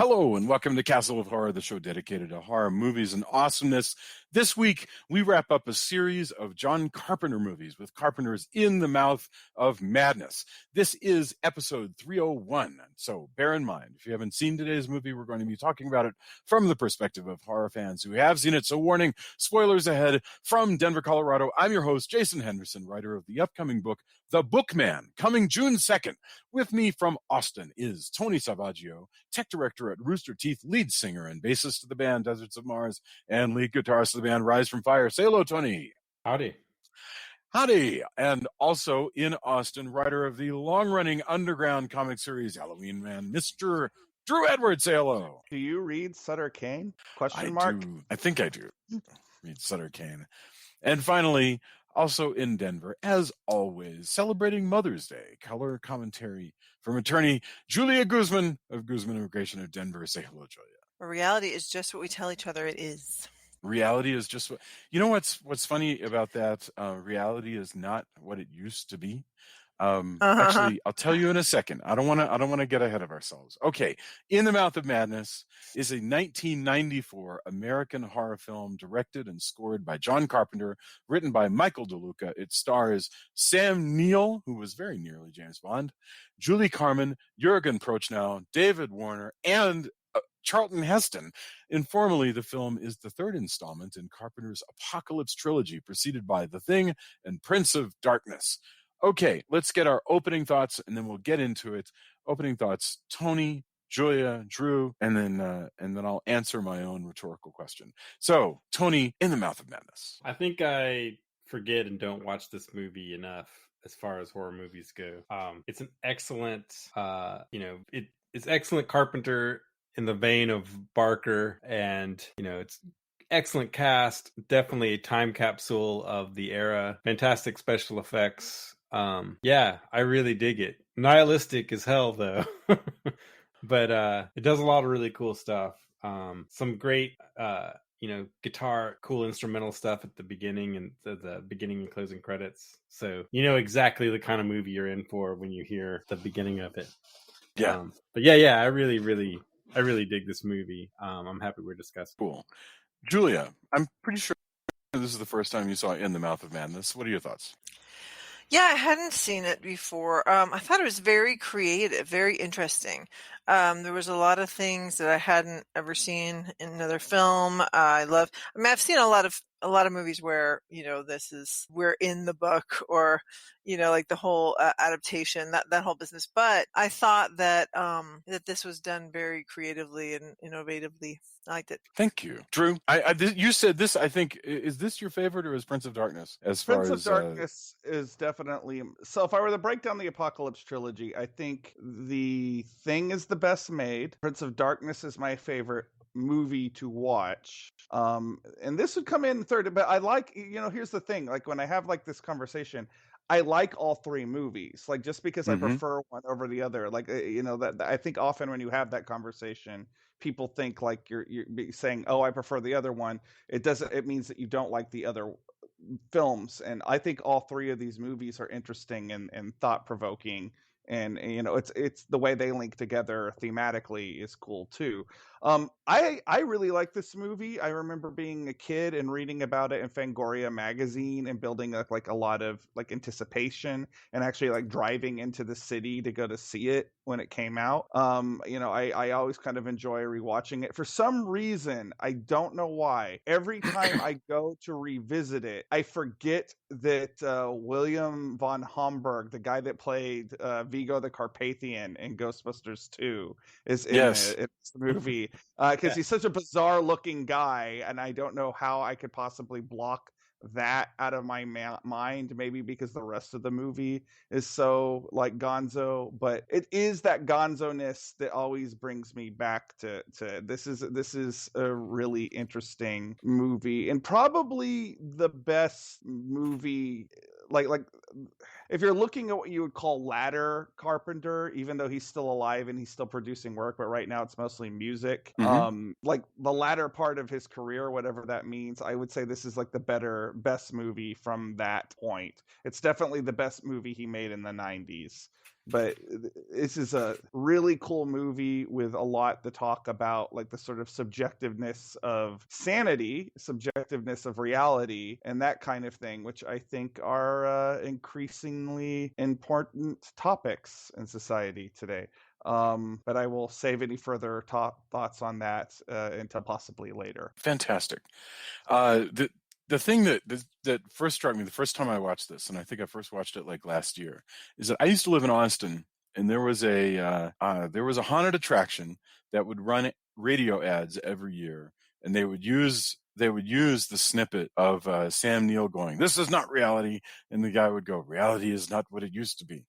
Hello and welcome to Castle of Horror, the show dedicated to horror movies and awesomeness. This week, we wrap up a series of John Carpenter movies with Carpenter's In the Mouth of Madness. This is episode 301, so bear in mind, if you haven't seen today's movie, we're going to be talking about it from the perspective of horror fans who have seen it. So warning, spoilers ahead. From Denver, Colorado, I'm your host, Jason Henderson, writer of the upcoming book, The Bookman, coming June 2nd. With me from Austin is Tony Savaggio, tech director at Rooster Teeth, lead singer and bassist of the band Deserts of Mars, and lead guitarist of the band Rise from Fire. Say hello, Tony. Howdy. Howdy. And also in Austin, writer of the long-running underground comic series Halloween Man, Mr. Drew Edwards. Say hello. Do you read Sutter Kane? I do. I think I do. Read Sutter Kane. And finally, also in Denver, as always, celebrating Mother's Day, color commentary from attorney Julia Guzman of Guzman Immigration of Denver. Say hello, Julia. Reality is just what we tell each other it is. Reality is just what, you know what's funny about that? Reality is not what it used to be. Actually, I'll tell you in a second. I don't want to get ahead of ourselves. Okay. In the Mouth of Madness is a 1994 American horror film directed and scored by John Carpenter, written by Michael DeLuca. It stars Sam Neill, who was very nearly James Bond, Julie Carmen, Jürgen Prochnow, David Warner, and Charlton Heston. Informally, the film is the third installment in Carpenter's Apocalypse trilogy, preceded by The Thing and Prince of Darkness. Okay, let's get our opening thoughts, and then we'll get into it. Opening thoughts, Tony, Julia, Drew, and then I'll answer my own rhetorical question. So, Tony, In the Mouth of Madness. I think I forget and don't watch this movie enough as far as horror movies go. It's an excellent, it's excellent Carpenter in the vein of Barker, and it's excellent cast, definitely a time capsule of the era, fantastic special effects. Yeah, I really dig it. Nihilistic as hell though. But it does a lot of really cool stuff. Some great guitar, cool instrumental stuff at the beginning and the beginning and closing credits. So you know exactly the kind of movie you're in for when you hear the beginning of it. Yeah. But yeah, I really dig this movie. I'm happy we're discussing. Cool. Julia, I'm pretty sure this is the first time you saw In the Mouth of Madness. What are your thoughts? Yeah, I hadn't seen it before. I thought it was very creative, very interesting. There was a lot of things that I hadn't ever seen in another film. I've seen a lot of movies where, we're in the book or, like the whole adaptation, that whole business. But I thought that this was done very creatively and innovatively. I liked it. Thank you, Drew. You said this. I think, is this your favorite, or is Prince of Darkness? Prince of Darkness is definitely. So if I were to break down the Apocalypse trilogy, I think The Thing is the best made. Prince of Darkness is my favorite movie to watch. And this would come in third. But I like, here's the thing. Like when I have like this conversation, I like all three movies. Like just because I prefer one over the other. Like that I think often when you have that conversation, people think like you're saying, "Oh, I prefer the other one." It means that you don't like the other films. And I think all three of these movies are interesting and thought-provoking. And it's the way they link together thematically is cool too. I really like this movie. I remember being a kid and reading about it in Fangoria magazine and building up like a lot of like anticipation and actually like driving into the city to go to see it when it came out. I always kind of enjoy rewatching it. For some reason, I don't know why, every time I go to revisit it, I forget that William von Homburg, the guy that played Vigo the Carpathian in Ghostbusters 2, is in the movie. Because he's such a bizarre looking guy, and I don't know how I could possibly block that out of my mind, maybe because the rest of the movie is so like gonzo, but it is that gonzo-ness that always brings me back to this is a really interesting movie, and probably the best movie like if you're looking at what you would call ladder Carpenter, even though he's still alive and he's still producing work, but right now it's mostly music. Like the latter part of his career, whatever that means, I would say this is like the best movie from that point. It's definitely the best movie he made in the 90s. But this is a really cool movie with a lot to talk about, like the sort of subjectiveness of sanity, subjectiveness of reality, and that kind of thing, which I think are increasingly important topics in society today. But I will save any further thoughts on that until possibly later. Fantastic. The thing that first struck me the first time I watched this, and I think I first watched it like last year, is that I used to live in Austin, and there was a haunted attraction that would run radio ads every year, and they would use the snippet of Sam Neill going, "This is not reality," and the guy would go, "Reality is not what it used to be."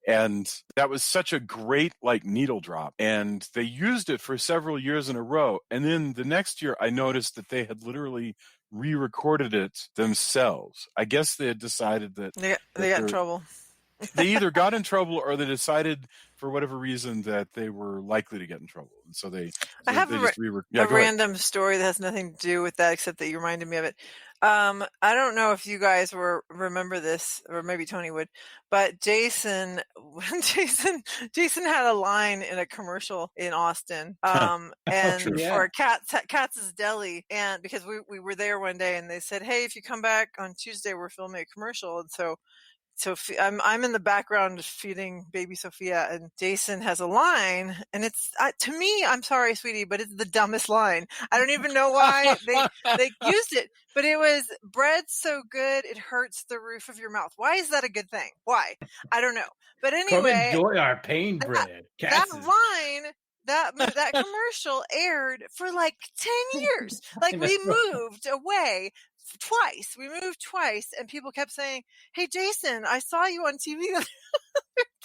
And that was such a great like needle drop, and they used it for several years in a row. And then the next year I noticed that they had literally re-recorded it themselves. I guess they had decided that they got in trouble. They either got in trouble or they decided for whatever reason that they were likely to get in trouble, and so I have a random story that has nothing to do with that, except that you reminded me of it. I don't know if you guys remember this, or maybe Tony would, but Jason had a line in a commercial in Austin, and for Katz's Deli, and because we were there one day, and they said, "Hey, if you come back on Tuesday, we're filming a commercial," and so I'm in the background feeding baby Sophia, and Jason has a line, and it's to me, I'm sorry, sweetie, but it's the dumbest line. I don't even know why they used it, but it was, "Bread's so good it hurts the roof of your mouth." Why is that a good thing? Why? I don't know. But anyway, come enjoy our pain bread. That line. That commercial aired for like 10 years. Like we moved away twice. We moved twice, and people kept saying, "Hey, Jason, I saw you on TV."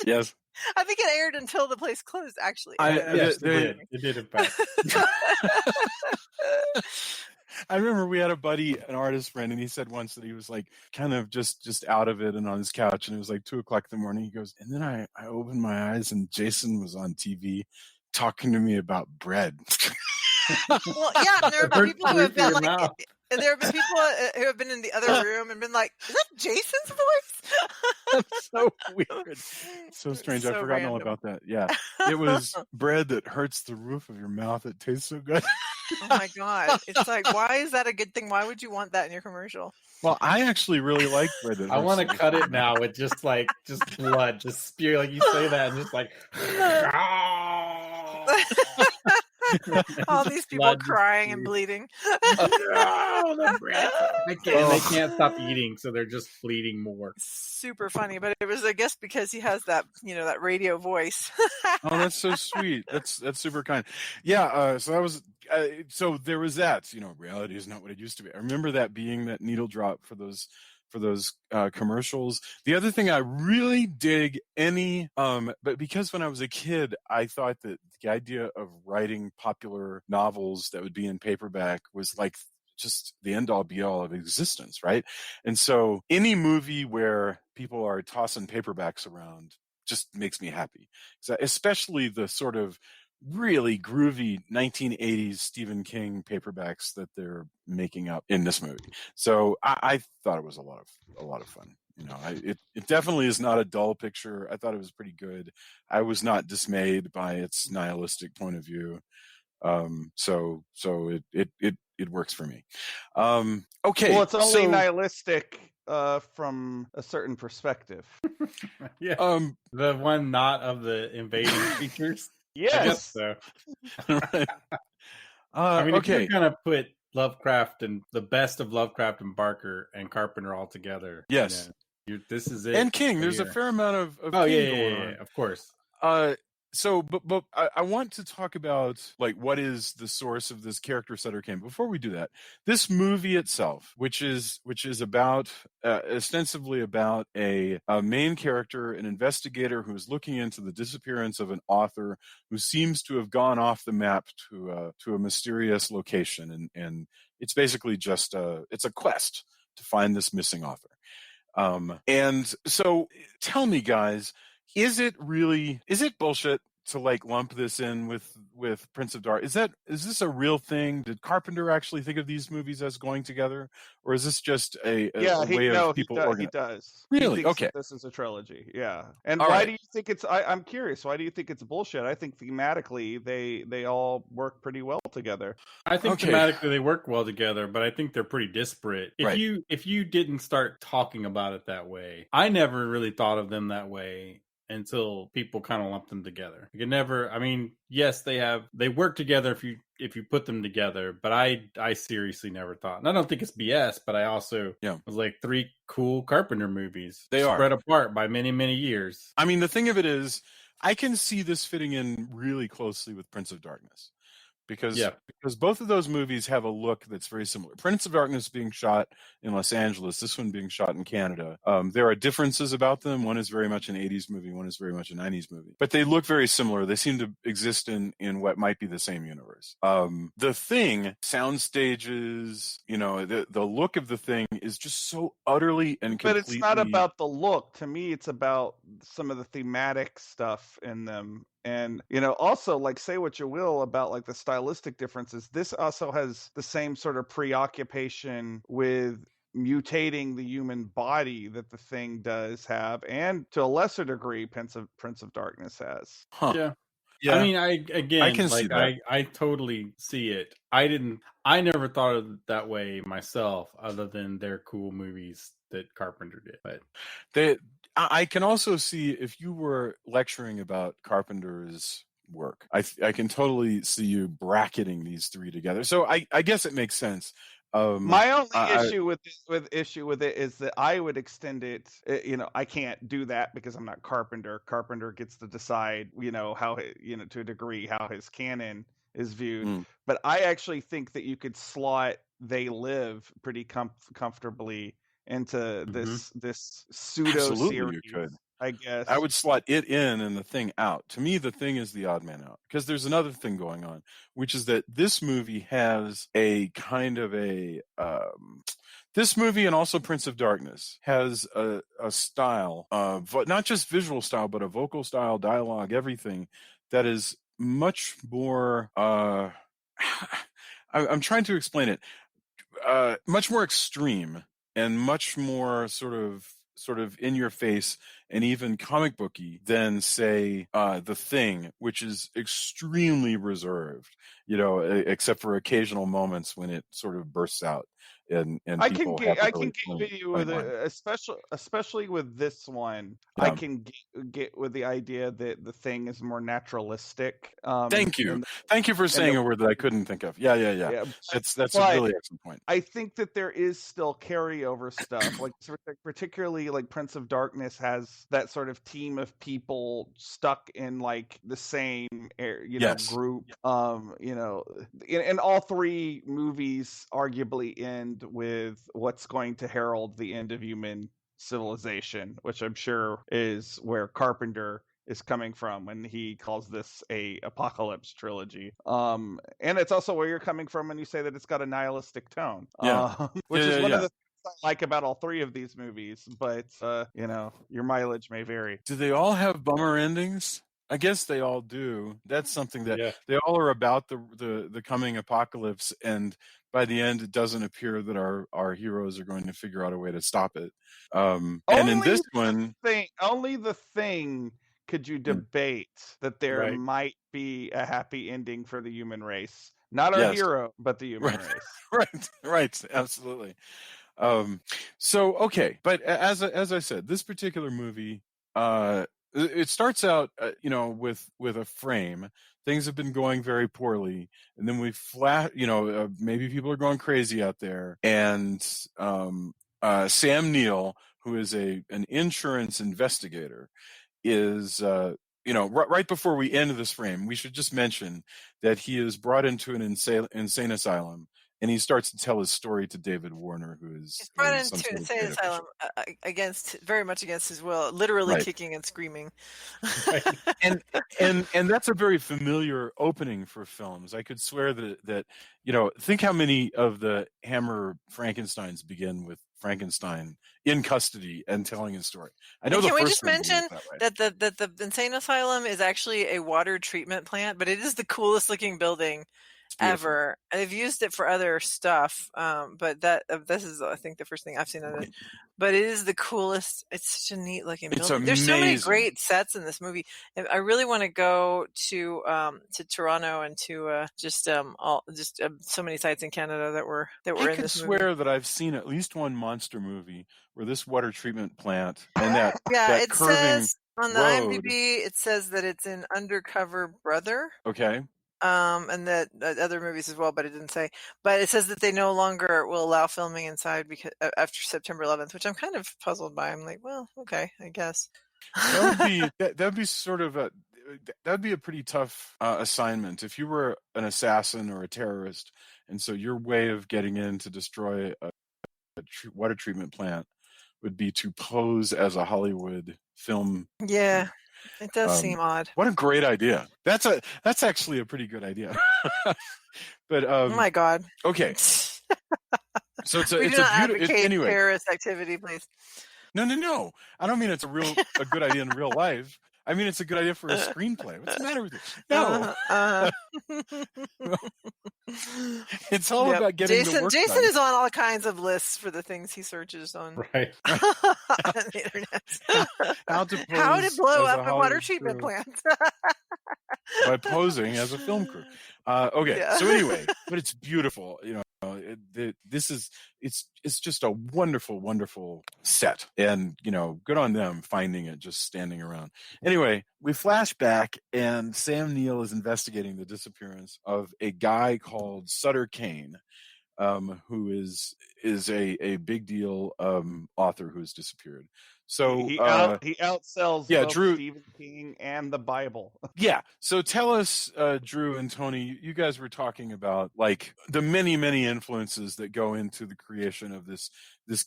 Yes. I think it aired until the place closed, actually. Yes, it did, in fact. I remember we had a buddy, an artist friend, and he said once that he was like kind of just out of it and on his couch, and it was like 2:00 in the morning. He goes, and then I opened my eyes and Jason was on TV talking to me about bread. Well, yeah, and there have been people who have been like, there have been people who have been in the other room and been like, "Is that Jason's voice?" That's so weird. So strange. So I've forgotten all about that. Yeah. It was bread that hurts the roof of your mouth. It tastes so good. Oh my God. It's like, why is that a good thing? Why would you want that in your commercial? Well, I actually really like bread that I want to hurts. cut it now with just blood, just spew, like you say that, and just like all these people blood crying and bleeding. Oh, the bread. They can't stop eating, so they're just bleeding more. Super funny, but it was, I guess, because he has that, that radio voice. Oh, that's so sweet. That's super kind. Yeah. So that was. So there was that. Reality is not what it used to be. I remember that being that needle drop for those commercials. The other thing I really dig but because when I was a kid, I thought that the idea of writing popular novels that would be in paperback was like just the end all be all of existence, right? And so any movie where people are tossing paperbacks around just makes me happy. So especially the sort of really groovy 1980s Stephen King paperbacks that they're making up in this movie. So I thought it was a lot of fun. It definitely is not a dull picture. I thought it was pretty good. I was not dismayed by its nihilistic point of view. So it works for me. Okay. Well, it's only nihilistic from a certain perspective. Yeah. The one not of the invading creatures. Yes. I guess so. Right. If you're gonna put Lovecraft and the best of Lovecraft and Barker and Carpenter all together, yes, this is it. And King, there's a fair amount of King going on. Of course. So, but I want to talk about like what is the source of this character Sutter Kane. Before we do that, this movie itself, which is about ostensibly about a main character, an investigator who is looking into the disappearance of an author who seems to have gone off the map to a mysterious location, and it's basically just it's a quest to find this missing author. And so, tell me, guys. Is it bullshit like lump this in with Prince of Dark. Is this a real thing? Did Carpenter actually think of these movies as going together, or is this just a way of people he organizing? does. Really? He thinks Okay. that this is a trilogy. Yeah. And All why right. do you think it's? I'm curious. Why do you think it's bullshit? I think thematically they all work pretty well together. I think Okay. thematically they work well together, but I think they're pretty disparate. If Right. you didn't start talking about it that way, I never really thought of them that way until people kind of lump them together. You can never. I mean, yes, they work together if you put them together, but I seriously never thought. And I don't think it's BS, but I also was like 3 cool Carpenter movies. They are spread apart by many, many years. I mean, the thing of it is, I can see this fitting in really closely with Prince of Darkness. Because both of those movies have a look that's very similar. Prince of Darkness being shot in Los Angeles, this one being shot in Canada. There are differences about them. One is very much an 80s movie, one is very much a 90s movie. But they look very similar. They seem to exist in what might be the same universe. The Thing, sound stages, the look of The Thing is just so utterly and completely... But it's not about the look. To me, it's about some of the thematic stuff in them. And, also, like, say what you will about, like, the stylistic differences. This also has the same sort of preoccupation with mutating the human body that The Thing does have, and to a lesser degree, Prince of Darkness has. Huh. Yeah. I mean, I can see that. I totally see it. I never thought of it that way myself, other than they're cool movies that Carpenter did. But I can also see, if you were lecturing about Carpenter's work, I can totally see you bracketing these 3 together. So I guess it makes sense. My only issue with it is that I would extend it. I can't do that because I'm not Carpenter. Carpenter gets to decide, how to a degree how his canon is viewed. But I actually think that you could slot They Live pretty comfortably into this pseudo Absolutely, series. you could. I guess I would slot it in and The Thing out. To me, The Thing is the odd man out, because there's another thing going on, which is that this movie has a kind of this movie, and also Prince of Darkness, has a style of not just visual style, but a vocal style, dialogue, everything that is much more. I'm trying to explain it. Much more extreme and much more sort of in your face and even comic booky than, say, The Thing, which is extremely reserved, except for occasional moments when it sort of bursts out. And I can people get you with especially with this one. I can get with the idea that The Thing is more naturalistic. Thank you for saying a word that I couldn't think of. Yeah. That's a really excellent point. I think that there is still carryover stuff, like particularly like Prince of Darkness has that sort of team of people stuck in like the same group. And all 3 movies arguably end with what's going to herald the end of human civilization, which I'm sure is where Carpenter is coming from when he calls this a apocalypse trilogy. And it's also where you're coming from when you say that it's got a nihilistic tone. Which is one of the things I like about all 3 of these movies, but your mileage may vary. Do they all have bummer endings? I guess they all do. That's something that they all are about the coming apocalypse, and by the end, it doesn't appear that our heroes are going to figure out a way to stop it. And in this one, only The Thing could you debate that there might be a happy ending for the human race, not our hero, but the human race. Right, absolutely. So okay, but as I said, this particular movie, it starts out, with a frame. Things have been going very poorly, and then we maybe people are going crazy out there, and Sam Neill, who is an insurance investigator, is right before we end this frame, we should just mention that he is brought into an insane asylum. And he starts to tell his story to David Warner, who is... He's brought into an insane asylum very much against his will, literally kicking and screaming. And that's a very familiar opening for films. I could swear that think how many of the Hammer Frankensteins begin with Frankenstein in custody and telling his story. I know And the can we first just one mention begins that way. that the insane asylum is actually a water treatment plant, but it is the coolest looking building ever. They've used it for other stuff, but this is, I think, the first thing I've seen of it. But it is the coolest. It's such a neat looking building. There's so many great sets in this movie. I really want to go to Toronto and to so many sites in Canada that were in this movie. I swear that I've seen at least one monster movie where this water treatment plant and that it curving says on the road, IMDb, it says that it's in Undercover Brother. Okay. And that other movies as well, but it didn't say. But it says that they no longer will allow filming inside because after September 11th, which I'm kind of puzzled by. I'm like, well, okay, I guess. That'd be sort of that'd be a pretty tough assignment if you were an assassin or a terrorist, and so your way of getting in to destroy a water treatment plant would be to pose as a Hollywood film. Yeah. It does seem odd. What a great idea! That's actually a pretty good idea. But oh my God. Okay. So it's a beautiful anyway. Terrorist activity, please. No. I don't mean it's a good idea in real life. I mean it's a good idea for a screenplay. What's the matter with you? No. It's all about getting the work Jason done. is on all kinds of lists for the things he searches on right. on the internet. How to blow up a water treatment plant by posing as a film crew. Okay, yeah. So anyway, but it's beautiful. It's just a wonderful set, and good on them finding it just standing around. Anyway, we flash back, and Sam Neill is investigating the disappearance of a guy called Sutter Kane, who is a big deal author who has disappeared. So he outsells both Drew, Stephen King and the Bible. Yeah. So tell us, Drew and Tony, you guys were talking about like the many influences that go into the creation of this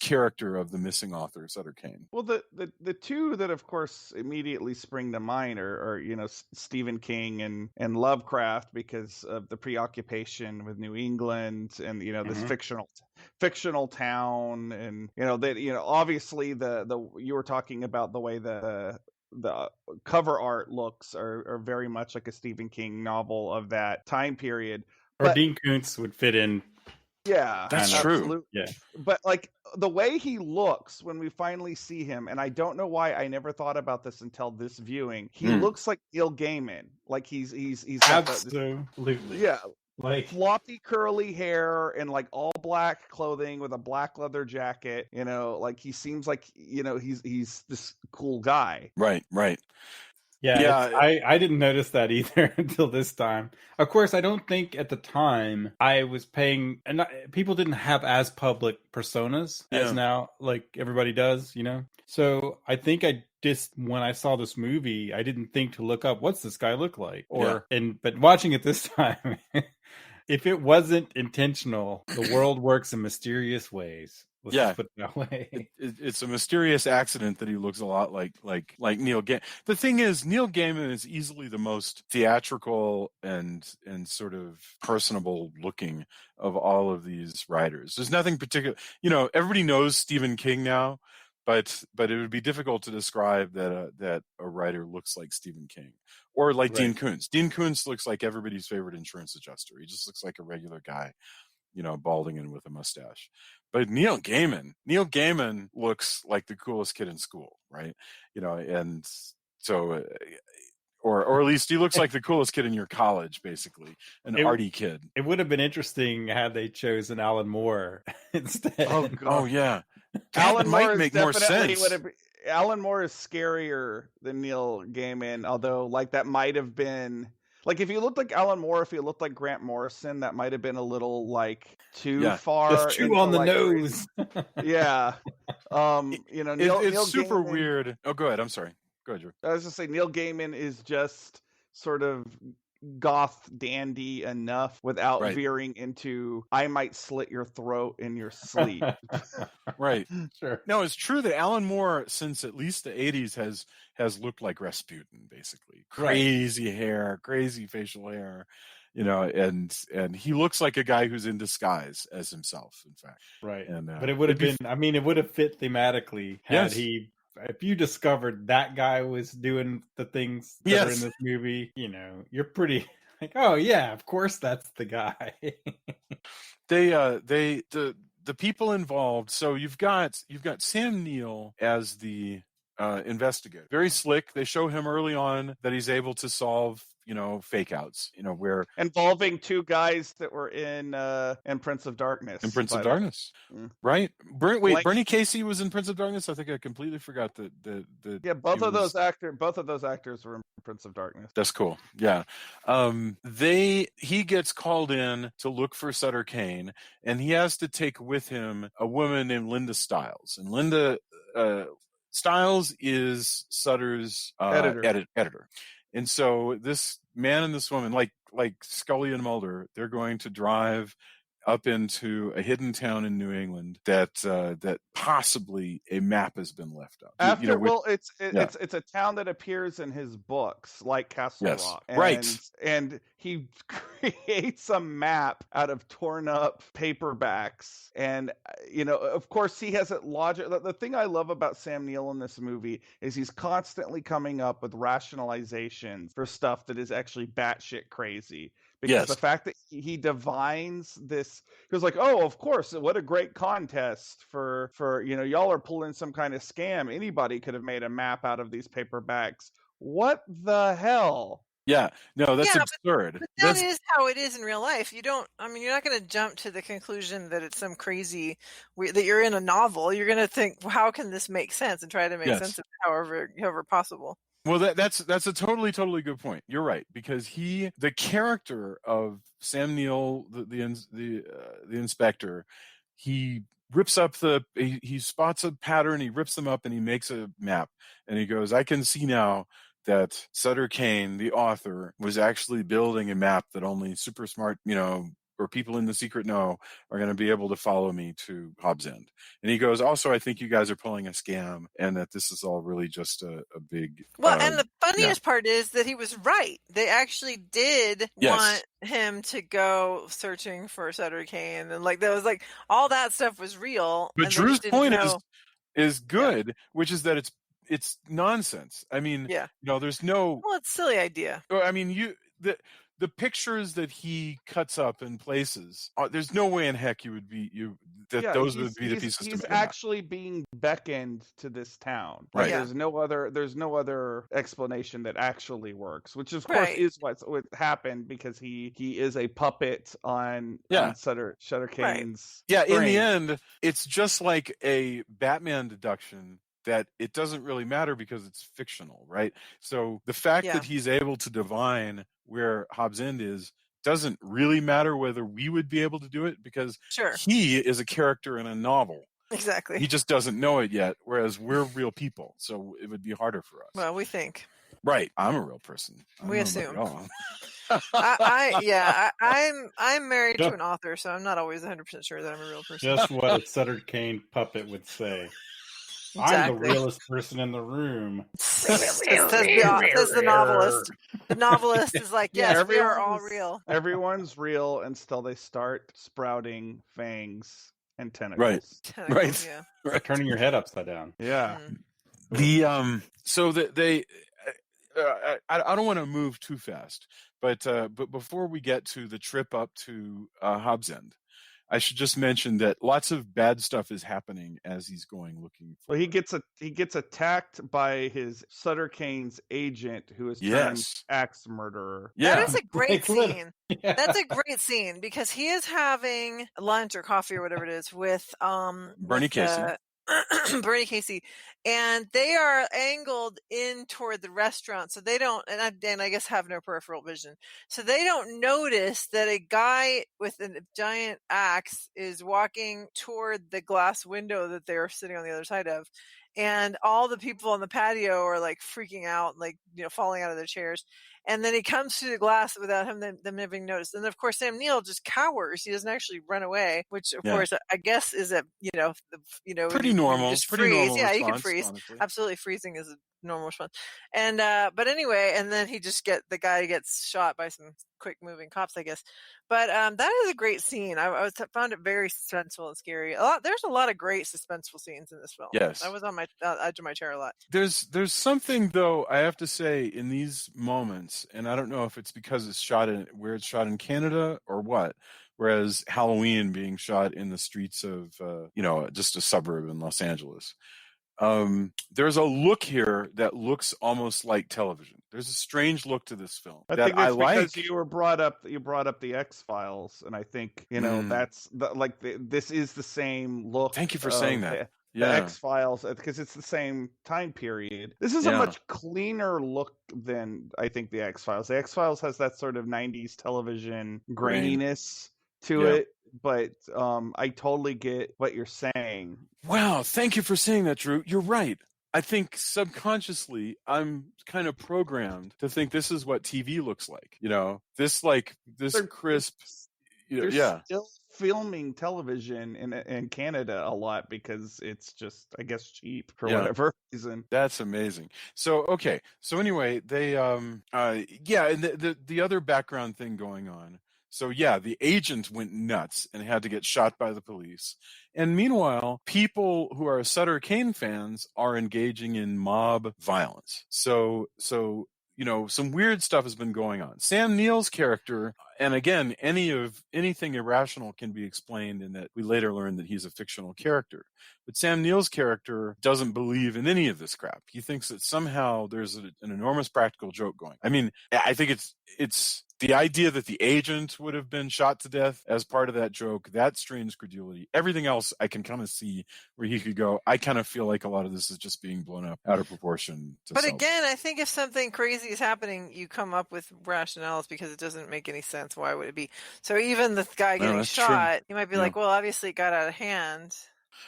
character of the missing author, Sutter Kane. Well, the two that of course immediately spring to mind are Stephen King and Lovecraft, because of the preoccupation with New England and this fictional town, and obviously you were talking about the way the cover art looks are very much like a Stephen King novel of that time period. Or Dean Koontz would fit in. Yeah, that's true. Yeah, but like the way he looks when we finally see him, and I don't know why I never thought about this until this viewing. He looks like Neil Gaiman. Like he's absolutely like floppy curly hair and like all black clothing with a black leather jacket. Like he seems like he's this cool guy. Right. Yeah. I didn't notice that either until this time. Of course, I don't think at the time I was paying, and people didn't have as public personas as now, like everybody does, So I think when I saw this movie, I didn't think to look up what's this guy look like, but watching it this time, if it wasn't intentional, the world works in mysterious ways. Let's just put it that way. It's a mysterious accident that he looks a lot like Neil Gaiman. The thing is, Neil Gaiman is easily the most theatrical and sort of personable looking of all of these writers. There's nothing particular. Everybody knows Stephen King now, but it would be difficult to describe that a writer looks like Stephen King or like Dean Koontz. Dean Koontz looks like everybody's favorite insurance adjuster. He just looks like a regular guy, balding and with a mustache. But Neil Gaiman looks like the coolest kid in school, right? And so, or at least he looks like the coolest kid in your college, basically, an arty kid. It would have been interesting had they chosen Alan Moore instead. Oh yeah, Alan Moore might make more sense. Alan Moore is scarier than Neil Gaiman, although like that might have been. Like if you looked like Alan Moore, if you looked like Grant Morrison, that might have been a little like too far. Just too on the nose. Yeah. It's super Gaiman, weird. Oh, go ahead. I'm sorry. Go ahead, Drew. I was just saying Neil Gaiman is just sort of goth dandy enough without veering into I might slit your throat in your sleep. Right. Sure. No, it's true that Alan Moore, since at least the 80s, has looked like Rasputin, basically. Crazy hair, crazy facial hair, and he looks like a guy who's in disguise as himself, in fact. Right. And but it would have been, it would have fit thematically had if you discovered that guy was doing the things that are in this movie, you're pretty like, oh yeah, of course that's the guy. The people involved. So you've got Sam Neill as the investigator. Very slick. They show him early on that he's able to solve fake outs, where involving two guys that were in Prince of Darkness. In Prince of Darkness, right? Bernie Casey was in Prince of Darkness. I think I completely forgot that. Yeah, both of those actors were in Prince of Darkness. That's cool. Yeah, he gets called in to look for Sutter Kane, and he has to take with him a woman named Linda Stiles, and Linda Stiles is Sutter's editor. And so this man and this woman, like Scully and Mulder, they're going to drive up into a hidden town in New England that possibly a map has been left up. It's a town that appears in his books, like Castle Rock. And he creates a map out of torn up paperbacks. And, of course, he has it logic. The thing I love about Sam Neill in this movie is he's constantly coming up with rationalizations for stuff that is actually batshit crazy. Because the fact that he divines this, he was like, oh, of course, what a great contest for y'all are pulling some kind of scam. Anybody could have made a map out of these paperbacks. What the hell? Yeah, no, that's absurd. But that is how it is in real life. You're not going to jump to the conclusion that it's some crazy, that you're in a novel. You're going to think, well, how can this make sense, and try to make sense of it however possible. Well, that's a totally good point. You're right, because the character of Sam Neill, the inspector, he rips up he spots a pattern, he rips them up, and he makes a map, and he goes, I can see now that Sutter Kane, the author, was actually building a map that only super smart, or people in the secret know are going to be able to follow me to Hobbs End. And he goes, also, I think you guys are pulling a scam, and that this is all really just a big... and the funniest part is that he was right. They actually did want him to go searching for Sutter Kane, and that was all that stuff was real. But Drew's point is good, which is that it's nonsense. I mean, there's no... Well, it's a silly idea. I mean, the pictures that he cuts up in places, there's no way in heck those would be the pieces. He's actually being beckoned to this town. Right. There's no other explanation that actually works, which of course is what happened, because he is a puppet on Sutter Kane's. Yeah. brain. In the end, it's just like a Batman deduction that it doesn't really matter because it's fictional, right? So the fact that he's able to divine where Hobbs End is doesn't really matter whether we would be able to do it, because he is a character in a novel. Exactly. He just doesn't know it yet, whereas we're real people, so it would be harder for us. Well, we think. Right. I'm a real person. We assume. I'm married to an author, so I'm not always 100% sure that I'm a real person. Just what a Sutter Kane puppet would say. Exactly. I'm the realest person in the room. Says the novelist. The novelist is like, yes, we are all real. Everyone's real until they start sprouting fangs and tentacles. Right. Yeah. Right. Turning your head upside down. Yeah. So that they... I don't want to move too fast, but before we get to the trip up to Hobbs End, I should just mention that lots of bad stuff is happening as he's going looking for. Well, he gets attacked by his Sutter Kane's agent, who is turned axe murderer. Yeah. That is a great scene. Yeah. That's a great scene, because he is having lunch or coffee or whatever it is with Bernie Casey. Bernie Casey, and they are angled in toward the restaurant, so they don't, and I guess have no peripheral vision, so they don't notice that a guy with a giant axe is walking toward the glass window that they're sitting on the other side of, and all the people on the patio are freaking out, falling out of their chairs, And then he comes through the glass without them having noticed. And of course, Sam Neill just cowers. He doesn't actually run away, which of course I guess is pretty normal. Just Pretty freeze. normal Yeah, response, you can freeze. honestly. Absolutely, freezing is a normal response. And but anyway, and then the guy gets shot by some quick moving cops, I guess. But that is a great scene. I found it very suspenseful and scary. There's a lot of great suspenseful scenes in this film. Yes, I was on my edge of my chair a lot. There's something though, I have to say, in these moments, and I don't know if it's because it's shot in Canada or what, whereas Halloween being shot in the streets of just a suburb in Los Angeles. There's a look here that looks almost like television. There's a strange look to this film I think that's because you brought up the X-Files, and I think that's this is the same look. Thank you for saying that. The X-Files, because it's the same time period. This is a much cleaner look than I think the X-Files. The X-Files has that sort of 90s television graininess to it. But I totally get what you're saying. Wow, thank you for saying that, Drew. You're right. I think subconsciously I'm kind of programmed to think this is what TV looks like. This crisp. They're still filming television in Canada a lot because it's just, I guess, cheap for whatever reason. That's amazing. So anyway, they and the other background thing going on. So the agent went nuts and had to get shot by the police. And meanwhile, people who are Sutter Kane fans are engaging in mob violence. So some weird stuff has been going on. Sam Neill's character, and again, anything irrational can be explained in that we later learn that he's a fictional character. But Sam Neill's character doesn't believe in any of this crap. He thinks that somehow there's an enormous practical joke going. I mean, I think it's the idea that the agent would have been shot to death as part of that joke, that strains credulity. Everything else I can kind of see where he could go, I kind of feel like a lot of this is just being blown up out of proportion. But again, I think if something crazy is happening, you come up with rationales because it doesn't make any sense. Why would it be? So even the guy getting shot, you might be like, well, obviously it got out of hand.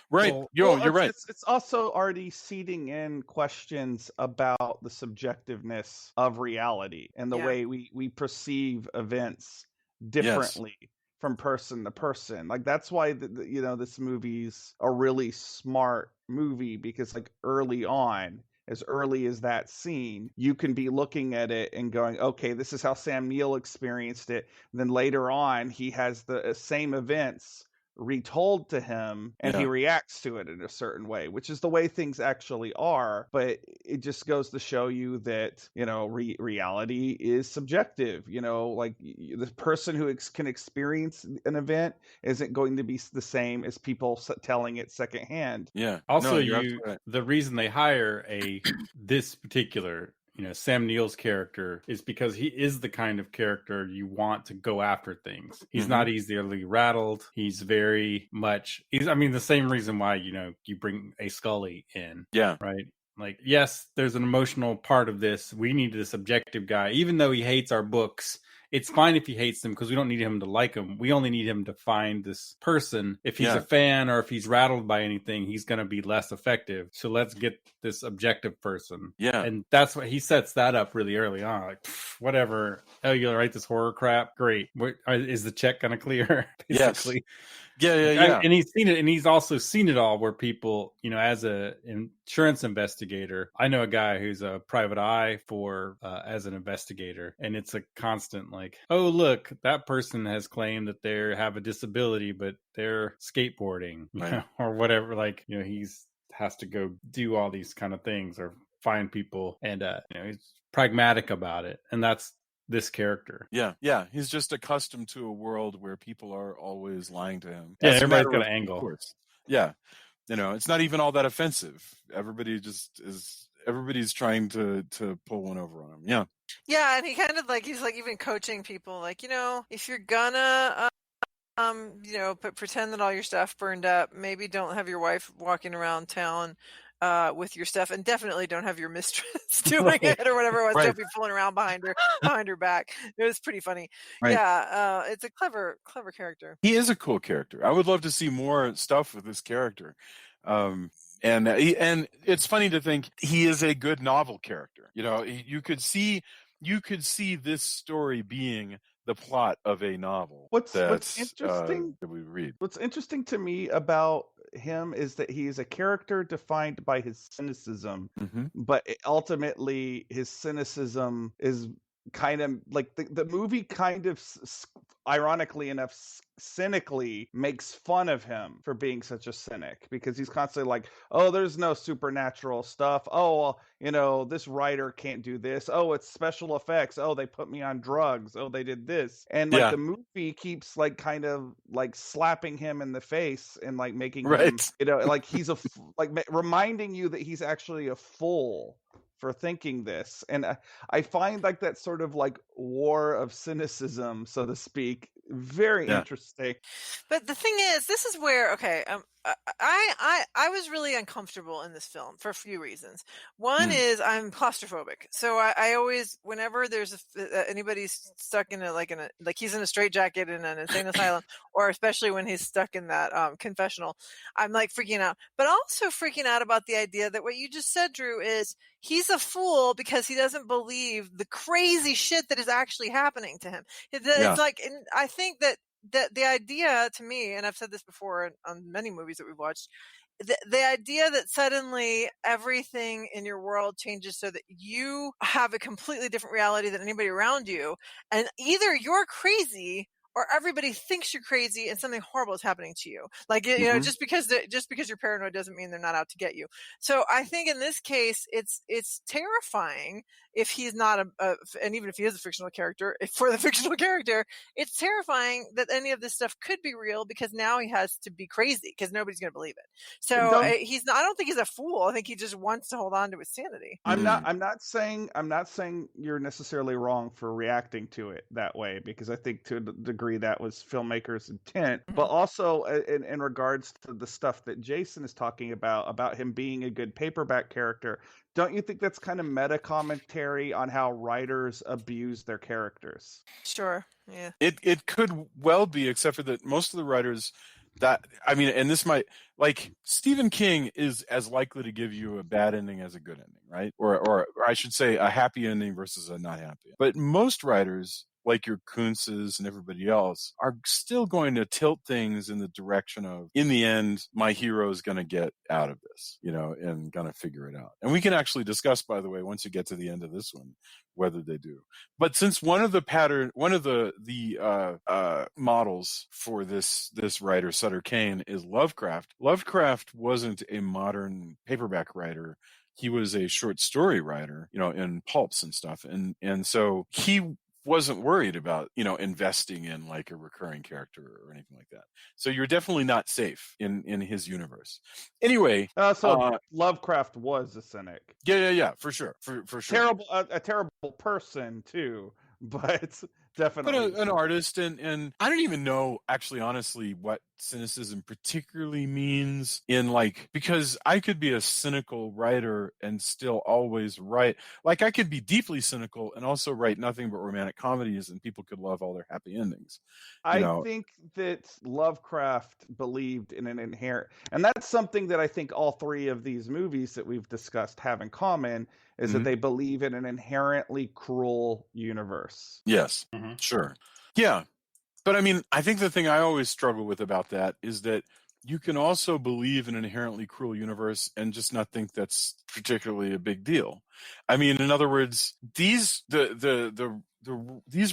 Right. You're right. It's also already seeding in questions about the subjectiveness of reality and the way we perceive events differently from person to person. Like that's why this movie's a really smart movie, because like early on, as early as that scene, you can be looking at it and going, okay, this is how Sam Neill experienced it. And then later on, he has the same events retold to him and he reacts to it in a certain way, which is the way things actually are. But it just goes to show you that reality is subjective. The person who can experience an event isn't going to be the same as people telling it secondhand. Also, the reason they hire this particular Sam Neill's character is because he is the kind of character you want to go after things. He's not easily rattled. He's very much, the same reason why, you bring a Scully in. Yeah. Right. Like, yes, there's an emotional part of this. We need this objective guy, even though he hates our books. It's fine if he hates them because we don't need him to like him. We only need him to find this person. If he's a fan or if he's rattled by anything, he's going to be less effective. So let's get this objective person. Yeah. And that's what he sets that up really early on. Like, whatever. Oh, you'll write this horror crap? Great. Is the check going to clear? Basically. Yeah. And he's seen it, and he's also seen it all where people, as an insurance investigator, I know a guy who's a private eye for as an investigator, and it's a constant like, oh, look, that person has claimed that they have a disability, but they're skateboarding, or whatever. Like, he's has to go do all these kind of things or find people, and he's pragmatic about it, and that's this character. Yeah. He's just accustomed to a world where people are always lying to him. Yeah, everybody's got an angle. Of course. Yeah. It's not even all that offensive. Everybody's trying to pull one over on him. Yeah. Yeah, and he kind of he's even coaching people, if you're gonna pretend that all your stuff burned up, maybe don't have your wife walking around town with your stuff, and definitely don't have your mistress doing it or whatever it was. Don't be fooling around behind her back. It was pretty funny. Yeah, it's a clever character. He is a cool character. I would love to see more stuff with this character. And it's funny to think he is a good novel character. You could see you could see this story being the plot of a novel What's interesting that we read. What's interesting to me about him is that he is a character defined by his cynicism, but ultimately his cynicism is kind of like the movie kind of ironically enough cynically makes fun of him for being such a cynic, because he's constantly like, oh, there's no supernatural stuff, oh, well, you know, this writer can't do this, oh, it's special effects, oh, they put me on drugs, oh, they did this, and like the movie keeps like kind of like slapping him in the face and like making him, you know, like he's like reminding you that he's actually a fool for thinking this. And I find like that sort of like war of cynicism, so to speak, very interesting. But the thing is, this is where, okay, I was really uncomfortable in this film for a few reasons. One is I'm claustrophobic, so I always, whenever there's anybody's stuck in like he's in a straitjacket in an insane asylum, or especially when he's stuck in that confessional, I'm like freaking out. But also freaking out about the idea that what you just said, Drew, is he's a fool because he doesn't believe the crazy shit that is actually happening to him. It's like, and I think that the idea to me, and I've said this before on many movies that we've watched, the idea that suddenly everything in your world changes so that you have a completely different reality than anybody around you, and either you're crazy or everybody thinks you're crazy and something horrible is happening to you. Like, you know, just because you're paranoid doesn't mean they're not out to get you. So I think in this case, it's terrifying if he's not and even if he is a fictional character, for the fictional character, it's terrifying that any of this stuff could be real, because now he has to be crazy because nobody's going to believe it. So he's not, I don't think he's a fool. I think he just wants to hold on to his sanity. I'm not saying you're necessarily wrong for reacting to it that way, because I think to a degree that was filmmakers' intent, but also in regards to the stuff that Jason is talking about him being a good paperback character, don't you think that's kind of meta commentary on how writers abuse their characters? Sure. Yeah. It could well be, except for that most of the writers that, I mean, and this might, like, Stephen King is as likely to give you a bad ending as a good ending, right? Or I should say a happy ending versus a not happy. But most writers, like your Kuntzes and everybody else, are still going to tilt things in the direction of, in the end, my hero is going to get out of this, you know, and going to figure it out. And we can actually discuss, by the way, once you get to the end of this one, whether they do. But since one of the models for this writer, Sutter Kane, is Lovecraft. Lovecraft wasn't a modern paperback writer. He was a short story writer, you know, in pulps and stuff. And so he wasn't worried about, you know, investing in like a recurring character or anything like that. So you're definitely not safe in his universe. Anyway, so Lovecraft was a cynic. Yeah, for sure, for sure. A terrible person too, but definitely. But an artist, and I don't even know, actually, honestly, what cynicism particularly means in, like, because I could be a cynical writer and still always write, like, I could be deeply cynical and also write nothing but romantic comedies, and people could love all their happy endings. I think that Lovecraft believed in an inherent, and that's something that I think all three of these movies that we've discussed have in common, is that they believe in an inherently cruel universe. Yes, sure. Yeah. But I mean, I think the thing I always struggle with about that is that you can also believe in an inherently cruel universe and just not think that's particularly a big deal. I mean, in other words, these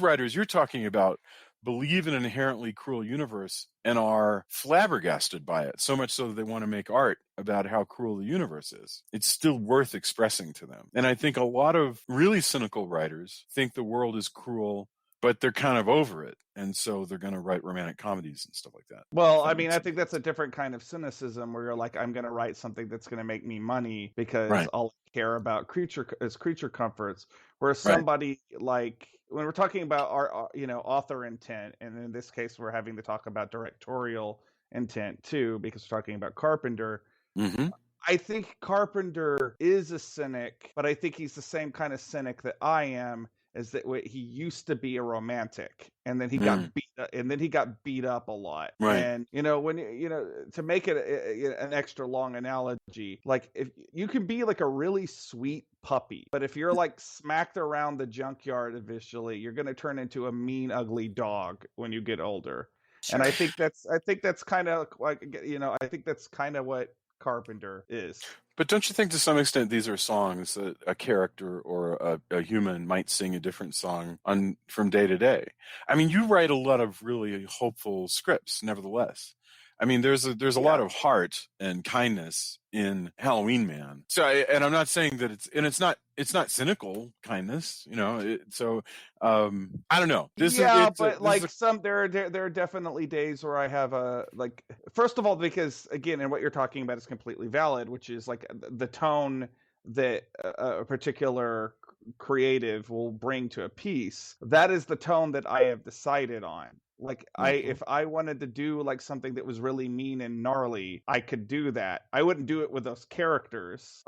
writers you're talking about believe in an inherently cruel universe and are flabbergasted by it, so much so that they want to make art about how cruel the universe is. It's still worth expressing to them. And I think a lot of really cynical writers think the world is cruel, but they're kind of over it. And so they're going to write romantic comedies and stuff like that. Well, I mean, I think that's a different kind of cynicism where you're like, I'm going to write something that's going to make me money because all I care about is creature comforts. Whereas somebody like, when we're talking about our, you know, author intent, and in this case, we're having to talk about directorial intent too, because we're talking about Carpenter. I think Carpenter is a cynic, but I think he's the same kind of cynic that I am, is that he used to be a romantic, and then he Mm. got beat up a lot. Right. And when to make it an extra long analogy, like if you can be like a really sweet puppy, but if you're like smacked around the junkyard eventually, you're going to turn into a mean, ugly dog when you get older. Sure. And I think that's kind of like, I think that's kind of what Carpenter is. But don't you think to some extent these are songs that a character or a human might sing a different song from day to day? I mean, you write a lot of really hopeful scripts, nevertheless. I mean, there's a lot of heart and kindness in Halloween Man. So, and I'm not saying that it's not cynical kindness, so I don't know. There are definitely days where I have first of all, because again, and what you're talking about is completely valid, which is like the tone that a particular creative will bring to a piece. That is the tone that I have decided on. Like if I wanted to do like something that was really mean and gnarly, I could do that. I wouldn't do it with those characters.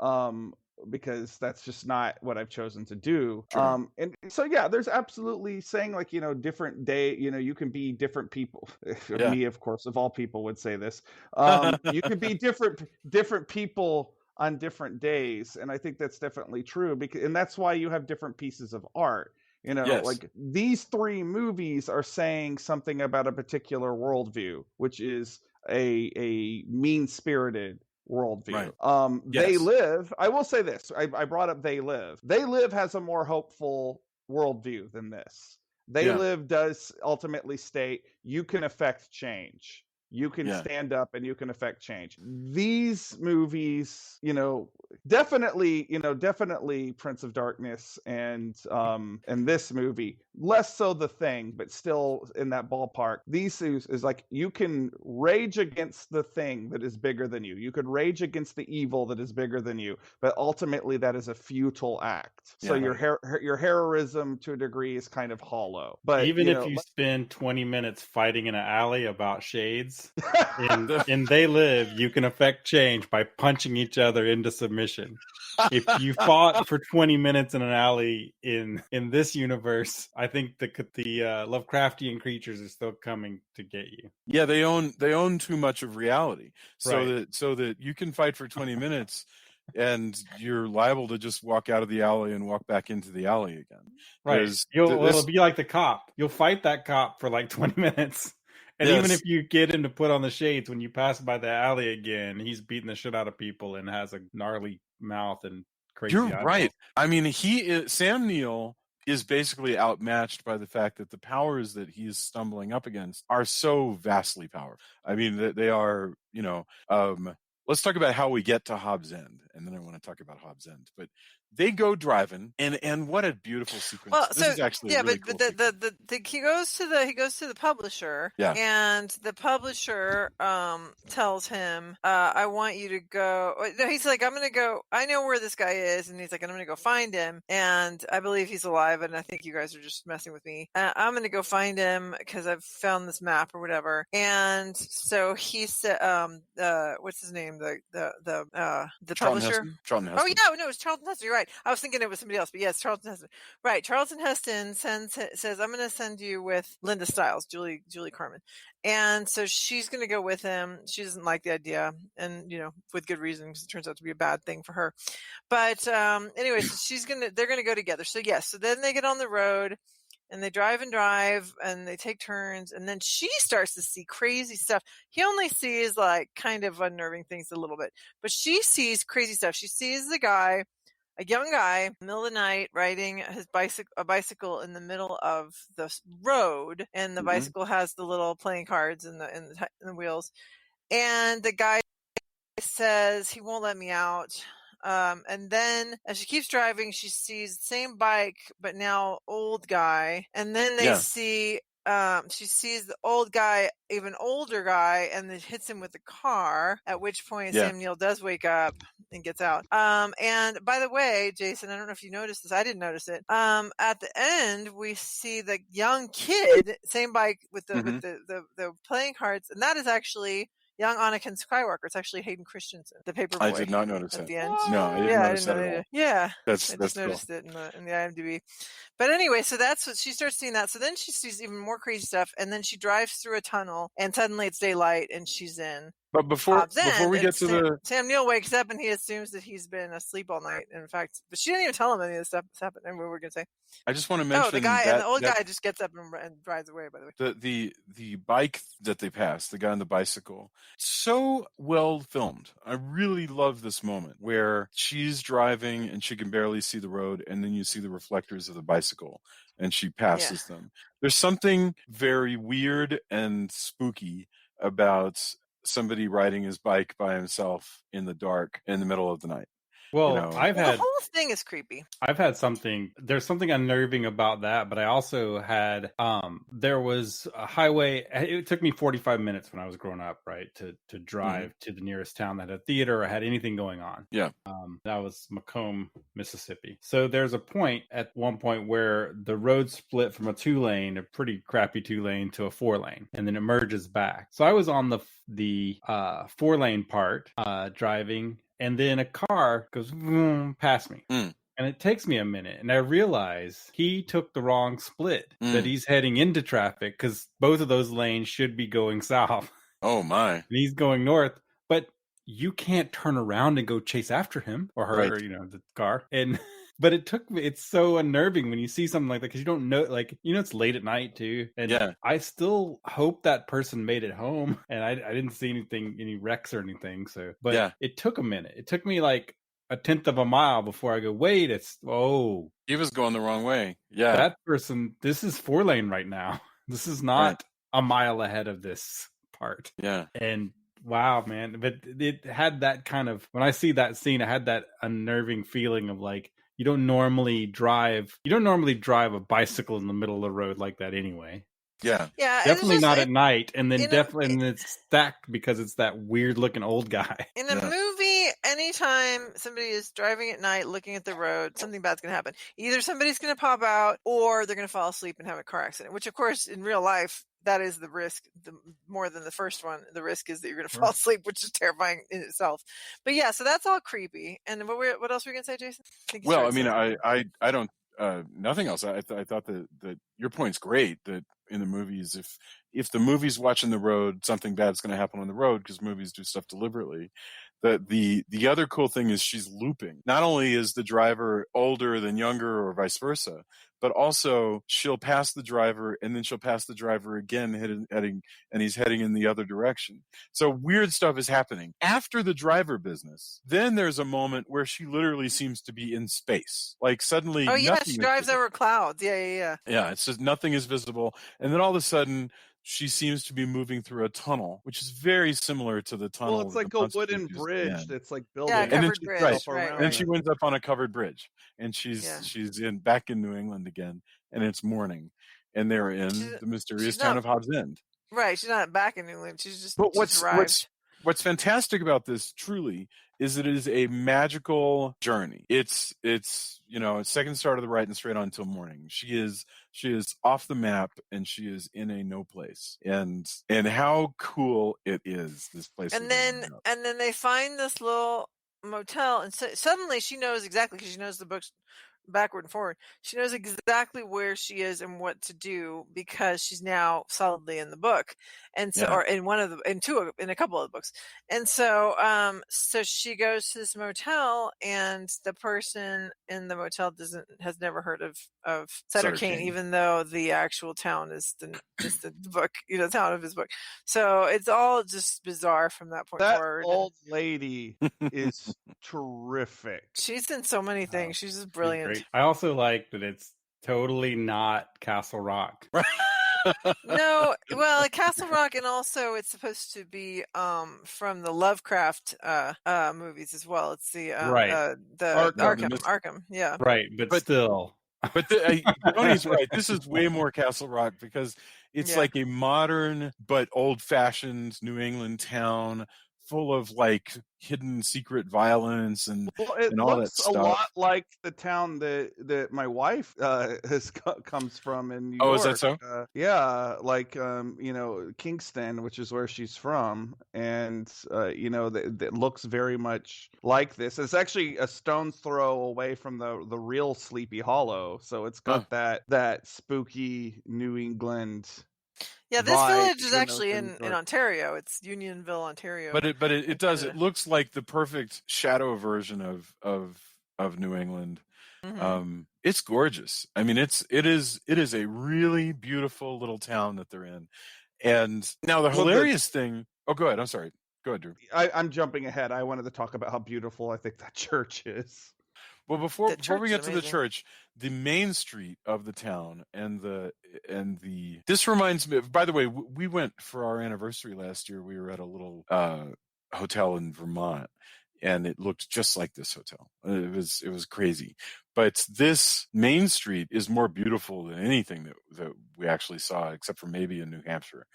Because that's just not what I've chosen to do. Sure. And so there's absolutely saying like, different day, you can be different people. Yeah. Me, of course, of all people would say this. You can be different people on different days. And I think that's definitely true and that's why you have different pieces of art. Yes. Like these three movies are saying something about a particular worldview, which is a mean-spirited worldview. Right. They Yes. Live, I will say this, I brought up They Live. They Live has a more hopeful worldview than this. They Live does ultimately state you can affect change. You can stand up and you can affect change. These movies, definitely Prince of Darkness and this movie, less so The Thing, but still in that ballpark. These is like you can rage against the thing that is bigger than you. You could rage against the evil that is bigger than you, but ultimately that is a futile act. So your heroism to a degree is kind of hollow. But even if you spend 20 minutes fighting in an alley about shades, in They Live, you can affect change by punching each other into submission. If you fought for 20 minutes in an alley in this universe, I think the Lovecraftian creatures are still coming to get you. Yeah, they own too much of reality, so Right. that you can fight for 20 minutes, and you're liable to just walk out of the alley and walk back into the alley again. Right. It'll be like the cop. You'll fight that cop for like 20 minutes. And even if you get him to put on the shades, when you pass by the alley again, he's beating the shit out of people and has a gnarly mouth and crazy You're eyeballs. right. I mean, Sam Neill is basically outmatched by the fact that the powers that he's stumbling up against are so vastly powerful. I mean, they are, let's talk about how we get to Hobbs End, and then I want to talk about Hobbs End. But they go driving, and what a beautiful sequence! Well, this is actually a really cool he goes to the publisher, and the publisher tells him, "I want you to go." No, he's like, "I'm going to go. I know where this guy is," and he's like, "I'm going to go find him." And I believe he's alive, and I think you guys are just messing with me. I'm going to go find him because I've found this map or whatever. And so he said, "What's his name? The publisher." Charlton Heston. Oh yeah, no, it's Charlton Heston. You're right. I was thinking it was somebody else, but yes, Charlton Heston. Right, Charlton Heston says, "I'm going to send you with Linda Stiles, Julie Carmen," and so she's going to go with him. She doesn't like the idea, and with good reason, because it turns out to be a bad thing for her. But anyway, so they're going to go together. So yes, so then they get on the road. And they drive and they take turns. And then she starts to see crazy stuff. He only sees like kind of unnerving things a little bit, but she sees crazy stuff. She sees a young guy, in the middle of the night, riding a bicycle in the middle of the road. And the bicycle has the little playing cards in the wheels. And the guy says, he won't let me out. And then as she keeps driving, she sees the same bike, but now old guy. And then they see, she sees the old guy, even older guy, and then hits him with the car, at which point Sam Neill does wake up and gets out. And by the way, Jason, I don't know if you noticed this. I didn't notice it. At the end, we see the young kid, same bike with the playing cards. And that is actually, young Anakin Skywalker. It's actually Hayden Christensen, the paperboy. I did not notice at that. the end. No, I didn't notice that at all. Yeah, I That's just cool. noticed it in the IMDb. But anyway, so that's what she starts seeing that. So then she sees even more crazy stuff, and then she drives through a tunnel, and suddenly it's daylight, and she's in. But before we get to Sam Neill wakes up and he assumes that he's been asleep all night. In fact, but she didn't even tell him any of this stuff that's happened. And what we're gonna say? I just want to mention the guy and the old guy just gets up and drives away. By the way, the bike that they pass, the guy on the bicycle, so well filmed. I really love this moment where she's driving and she can barely see the road, and then you see the reflectors of the bicycle, and she passes them. There's something very weird and spooky about somebody riding his bike by himself in the dark in the middle of the night. Well, the whole thing is creepy. I've had there's something unnerving about that, but I also had, there was a highway. It took me 45 minutes when I was growing up, right, to drive to the nearest town that had a theater or had anything going on. Yeah. That was Macomb, Mississippi. So there's at one point where the road split from a 2-lane, a pretty crappy 2-lane, to a 4-lane, and then it merges back. So I was on the 4-lane part, driving, and then a car goes past me. And it takes me a minute. And I realize he took the wrong split, that he's heading into traffic because both of those lanes should be going south. Oh, my. And he's going north. But you can't turn around and go chase after him or her, right. or, the car. But it took me, it's so unnerving when you see something like that, because you don't know, it's late at night too. And I still hope that person made it home. And I didn't see any wrecks or anything. So, but it took a minute. It took me like a tenth of a mile before I go, wait, he was going the wrong way. Yeah. That person, this is 4-lane right now. This is not a mile ahead of this part. Yeah. And wow, man. But it had that kind of, when I see that scene, I had that unnerving feeling of like, you don't normally drive a bicycle in the middle of the road like that anyway. Yeah. Definitely not at night. And then and it's stacked because it's that weird looking old guy. In a movie, anytime somebody is driving at night looking at the road, something bad's going to happen. Either somebody's going to pop out or they're going to fall asleep and have a car accident, which of course in real life, that is the risk. More than the first one, the risk is that you're going to fall asleep, which is terrifying in itself. But yeah, so that's all creepy. And what else were you going to say, Jason? Well, I mean, I don't. Nothing else. I thought that your point's great. That in the movies, if the movie's watching the road, something bad's going to happen on the road because movies do stuff deliberately. The other cool thing is she's looping. Not only is the driver older than younger or vice versa, but also she'll pass the driver and then she'll pass the driver again heading and he's heading in the other direction. So weird stuff is happening after the driver business. Then there's a moment where she literally seems to be in space. Like suddenly she drives over clouds. Yeah. It's just nothing is visible. And then all of a sudden she seems to be moving through a tunnel, which is very similar to the tunnel. Well, it's like a wooden bridge that's like building. Yeah, covered bridge. Right. And she winds up on a covered bridge, and she's back in New England again, and it's morning, and they're in the mysterious town of Hobbs End. Right, she's not back in New England. She's just. But what's fantastic about this truly is it is a magical journey. It's second star to the right and straight on until morning. She is off the map and she is in a no place. And how cool it is, this place. And then they find this little motel, and suddenly she knows exactly, because she knows the books backward and forward. She knows exactly where she is and what to do because she's now solidly in the book, and so or in a couple of the books. And so so she goes to this motel, and the person in the motel has never heard of Sutter Kane, even though the actual town is just the book, the town of his book. So it's all just bizarre from that point forward. That old lady is terrific. She's in so many things. She's just brilliant. I also like that it's totally not Castle Rock. No, well, Castle Rock, and also it's supposed to be from the Lovecraft movies as well. It's the Arkham, yeah. Right, but still. But Tony's right. This is way more Castle Rock because it's like a modern but old-fashioned New England town full of like hidden secret violence and Well, it all that looks a stuff. lot like the town that my wife comes from in New Oh, York. is that so? Yeah, like Kingston, which is where she's from, and that looks very much like this. It's actually a stone's throw away from the real Sleepy Hollow, so it's got that spooky New England. Yeah, this vibe, village is even though actually it's in New York. Untario. It's Unionville, Ontario. But it does. It looks like the perfect shadow version of New England. Mhm. It's gorgeous. I mean, it is a really beautiful little town that they're in. And now the hilarious thing. Oh, go ahead. I'm sorry. Go ahead, Drew. I'm jumping ahead. I wanted to talk about how beautiful I think that church is. Well, before church we is get to the amazing. church, the main street of the town and the this reminds me of, by the way, we went for our anniversary last year. We were at a little hotel in Vermont, and it looked just like this hotel. It was crazy. But this main street is more beautiful than anything that we actually saw, except for maybe in New Hampshire,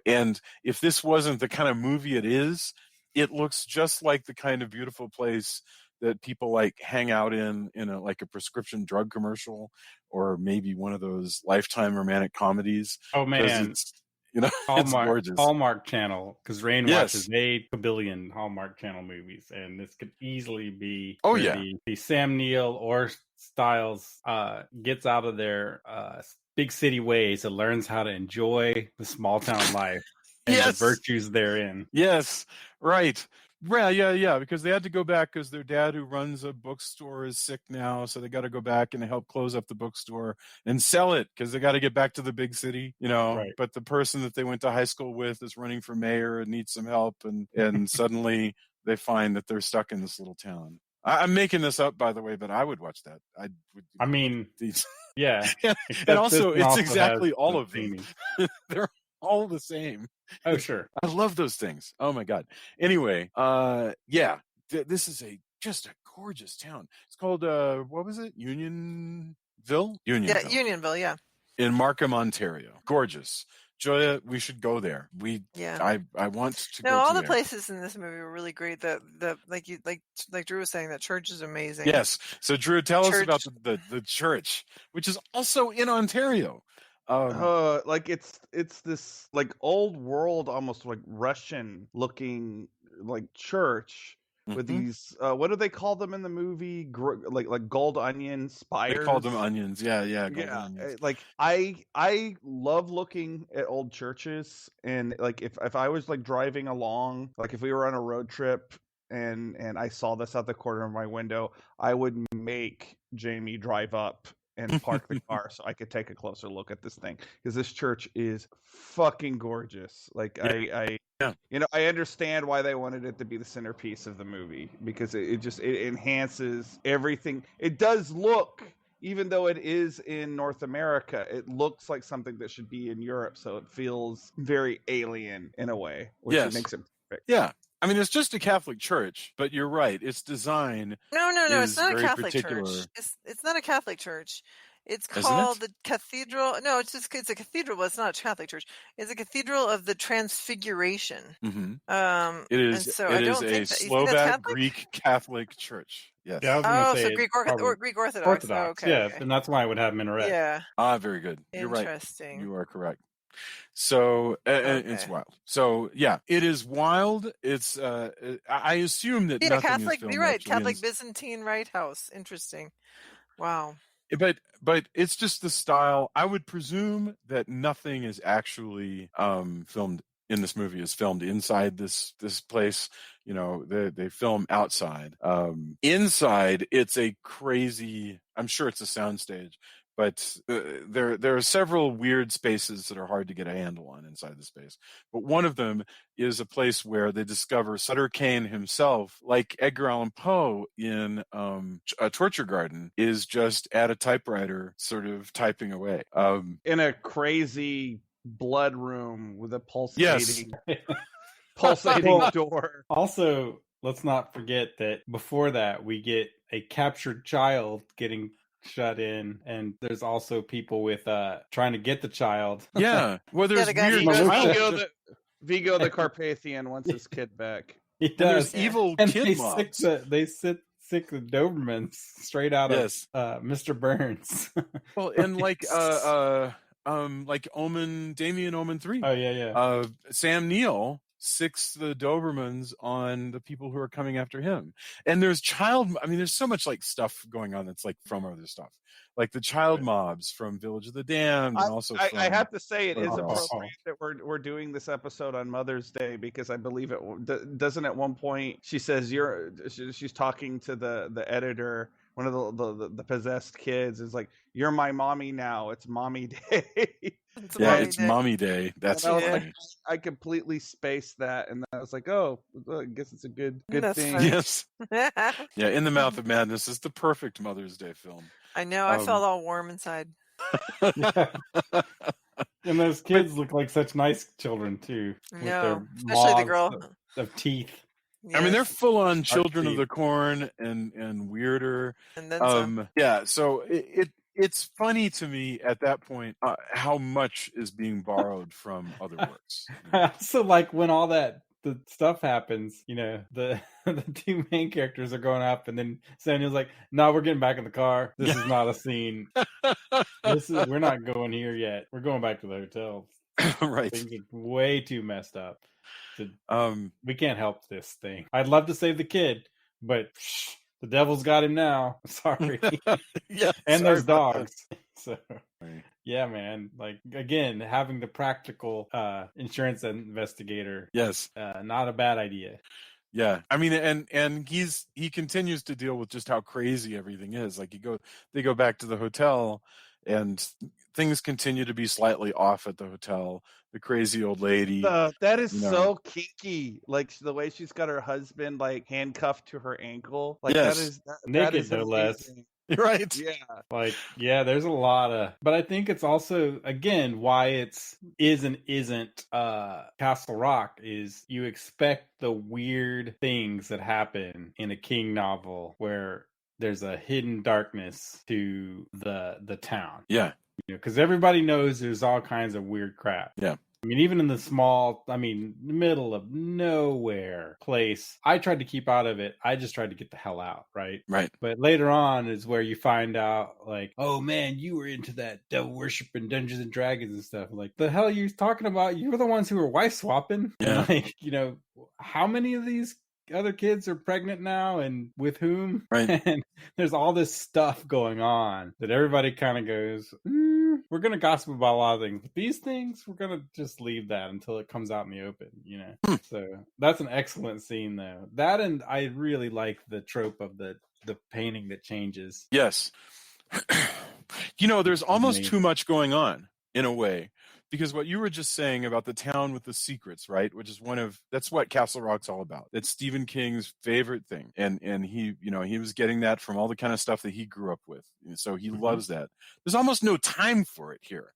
and if this wasn't the kind of movie it is, it looks just like the kind of beautiful place that people like hang out in like a prescription drug commercial, or maybe one of those Lifetime romantic comedies. Oh man, it's, Hallmark, it's gorgeous. Hallmark Channel, because Rain Yes. watches 8 billion Hallmark Channel movies, and this could easily be Oh, where yeah. the Sam Neill or Styles gets out of their big city ways and learns how to enjoy the small town life and Yes. the virtues therein. Yes, right. Yeah, because they had to go back because their dad, who runs a bookstore, is sick now, so they got to go back and help close up the bookstore and sell it because they got to get back to the big city, Right. But the person that they went to high school with is running for mayor and needs some help, and suddenly they find that they're stuck in this little town. I'm making this up, by the way, but I would watch that. I mean, yeah. And also, it's also exactly has all the of them. theming. They're all the same. Oh, sure. I love those things. Oh my God. Anyway, this is just a gorgeous town. It's called what was it? Unionville? Yeah, Unionville. Yeah. In Markham, Ontario. Gorgeous. Joya, we should go there. I want to go. No, all the there. places in this movie were really great. The like Drew was saying, that church is amazing. Yes. So Drew, tell us about the church, which is also in Ontario. Like it's this like old world, almost like Russian looking like church with these what do they call them in the movie? Like gold onion spires. They called them onions. Yeah. Gold onions. Like I love looking at old churches, and like if I was like driving along, like if we were on a road trip and I saw this out the corner of my window, I would make Jamie drive up and park the car so I could take a closer look at this thing, because this church is fucking gorgeous. Like I understand why they wanted it to be the centerpiece of the movie, because it enhances everything. It does look, even though it is in North America, it looks like something that should be in Europe, so it feels very alien in a way, which makes it perfect. Yeah. I mean, it's just a Catholic church, but you're right. Its design. No, it's not a Catholic particular. church. It's not a Catholic church. It's called the Cathedral. No, it's a cathedral, but it's not a Catholic church. It's a Cathedral of the Transfiguration. Mm-hmm. It is. And so it I don't is think a Slovak Greek Catholic church. Yes. Yeah, I was gonna say Greek Orthodox. Orthodox. Oh, okay. And that's why I would have minaret. Yeah. Very good. You're right. Interesting. You are correct. So it's wild. So yeah, it is wild. It's I assume that nothing Catholic. is filmed. You're right. Catholic Byzantine Rite House. Interesting. Wow. But it's just the style. I would presume that nothing is actually filmed in this movie is filmed inside this place. They film outside. Inside, it's a crazy. I'm sure it's a soundstage, but there are several weird spaces that are hard to get a handle on inside the space. But one of them is a place where they discover Sutter Kane himself, like Edgar Allan Poe in A Torture Garden, is just at a typewriter, sort of typing away. In a crazy blood room with a pulsating door. Also, let's not forget that before that, we get a captured child getting shut in, and there's also people with trying to get the child. Yeah, well, there's the guy weird. Vigo the Carpathian wants his kid back. He And there's does. evil And kid they mobs. sick the Dobermans straight out Yes. of Mr. Burns. Well, and like Damien Omen 3. Oh yeah. Sam Neill sicks the Dobermans on the people who are coming after him. And there's there's so much like stuff going on that's like from other stuff. Like the child mobs from Village of the Damned, and also from, I have to say it is Other else. appropriate that we're doing this episode on Mother's Day, because I believe it doesn't at one point she says she's talking to the editor, one of the possessed kids is like, "You're my mommy now. It's mommy day." It's mommy day. That's And I was funny. like, I completely spaced that, and I was like, oh, I guess it's a good That's thing. funny. Yes. Yeah, In the Mouth of Madness is the perfect Mother's Day film. I know. I felt all warm inside. And those kids look like such nice children too. With No, their especially the girl. of teeth. I mean, they're Yes. full on Children of teeth. the Corn and weirder. And then some. Yeah, so it's funny to me at that point how much is being borrowed from other works. I also like when all the stuff happens, the two main characters are going up, and then Samuel's like, "No, we're getting back in the car. This is not a scene. We're not going here yet. We're going back to the hotel." Right. Things are way too messed up. We can't help this thing. I'd love to save the kid, but the devil's got him now. Sorry. Yeah, and sorry those about that. dogs. So yeah, man. Like, again, having the practical insurance investigator. Yes. Not a bad idea. Yeah, I mean, and he continues to deal with just how crazy everything is. Like they go back to the hotel, and things continue to be slightly off at the hotel. The crazy old lady. That is so kinky. Like the way she's got her husband like handcuffed to her ankle. Like Yes. Naked, no less. Right. Yeah. Like, yeah, there's a lot of, but I think it's also, again, why it's isn't Castle Rock is you expect the weird things that happen in a King novel where there's a hidden darkness to the town. Yeah. Because everybody knows there's all kinds of weird crap. Yeah. I mean, even in the middle of nowhere place, I tried to keep out of it. I just tried to get the hell out, right? Right. But later on is where you find out, like, oh man, you were into that devil worshiping Dungeons and Dragons and stuff. Like, the hell are you talking about? You were the ones who were wife swapping. Yeah. Like, how many of these other kids are pregnant now, and with whom? Right. And there's all this stuff going on that everybody kind of goes, we're going to gossip about a lot of things, but these things, we're going to just leave that until it comes out in the open, So that's an excellent scene, though. That, and I really like the trope of the painting that changes. Yes. There's almost too much going on in a way, because what you were just saying about the town with the secrets, right? Which is that's what Castle Rock's all about. That's Stephen King's favorite thing. And he, he was getting that from all the kind of stuff that he grew up with. So he loves that. There's almost no time for it here,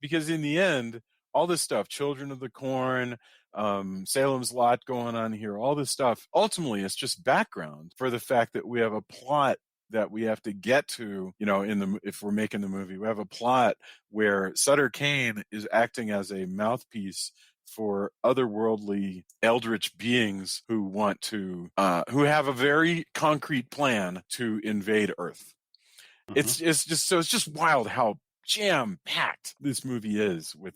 because in the end, all this stuff, Children of the Corn, Salem's Lot going on here, all this stuff, ultimately it's just background for the fact that we have a plot that we have to get to, if we're making the movie. We have a plot where Sutter Kane is acting as a mouthpiece for otherworldly eldritch beings who want to, who have a very concrete plan to invade Earth. It's just wild how jam-packed this movie is with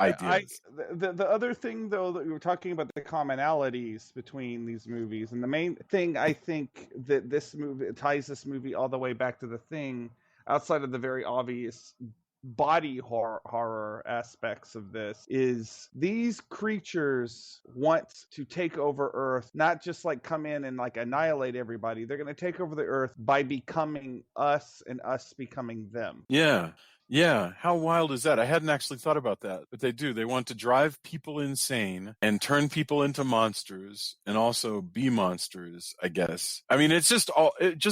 ideas. The other thing, though, that we were talking about, the commonalities between these movies, and the main thing I think that this movie ties this movie all the way back to The Thing, outside of the very obvious body horror aspects of this, is these creatures want to take over Earth, not just like come in and like annihilate everybody. They're going to take over the Earth by becoming us and us becoming them. Yeah, how wild is that? I hadn't actually thought about that, but they do. They want to drive people insane and turn people into monsters, and also be monsters, I guess. I mean, it's just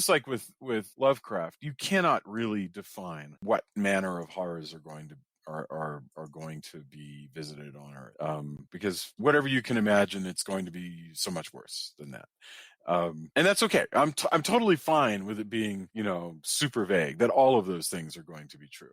like with Lovecraft. You cannot really define what manner of horrors are going to be visited on Earth, because whatever you can imagine, it's going to be so much worse than that. And that's okay. I'm totally fine with it being, super vague, that all of those things are going to be true.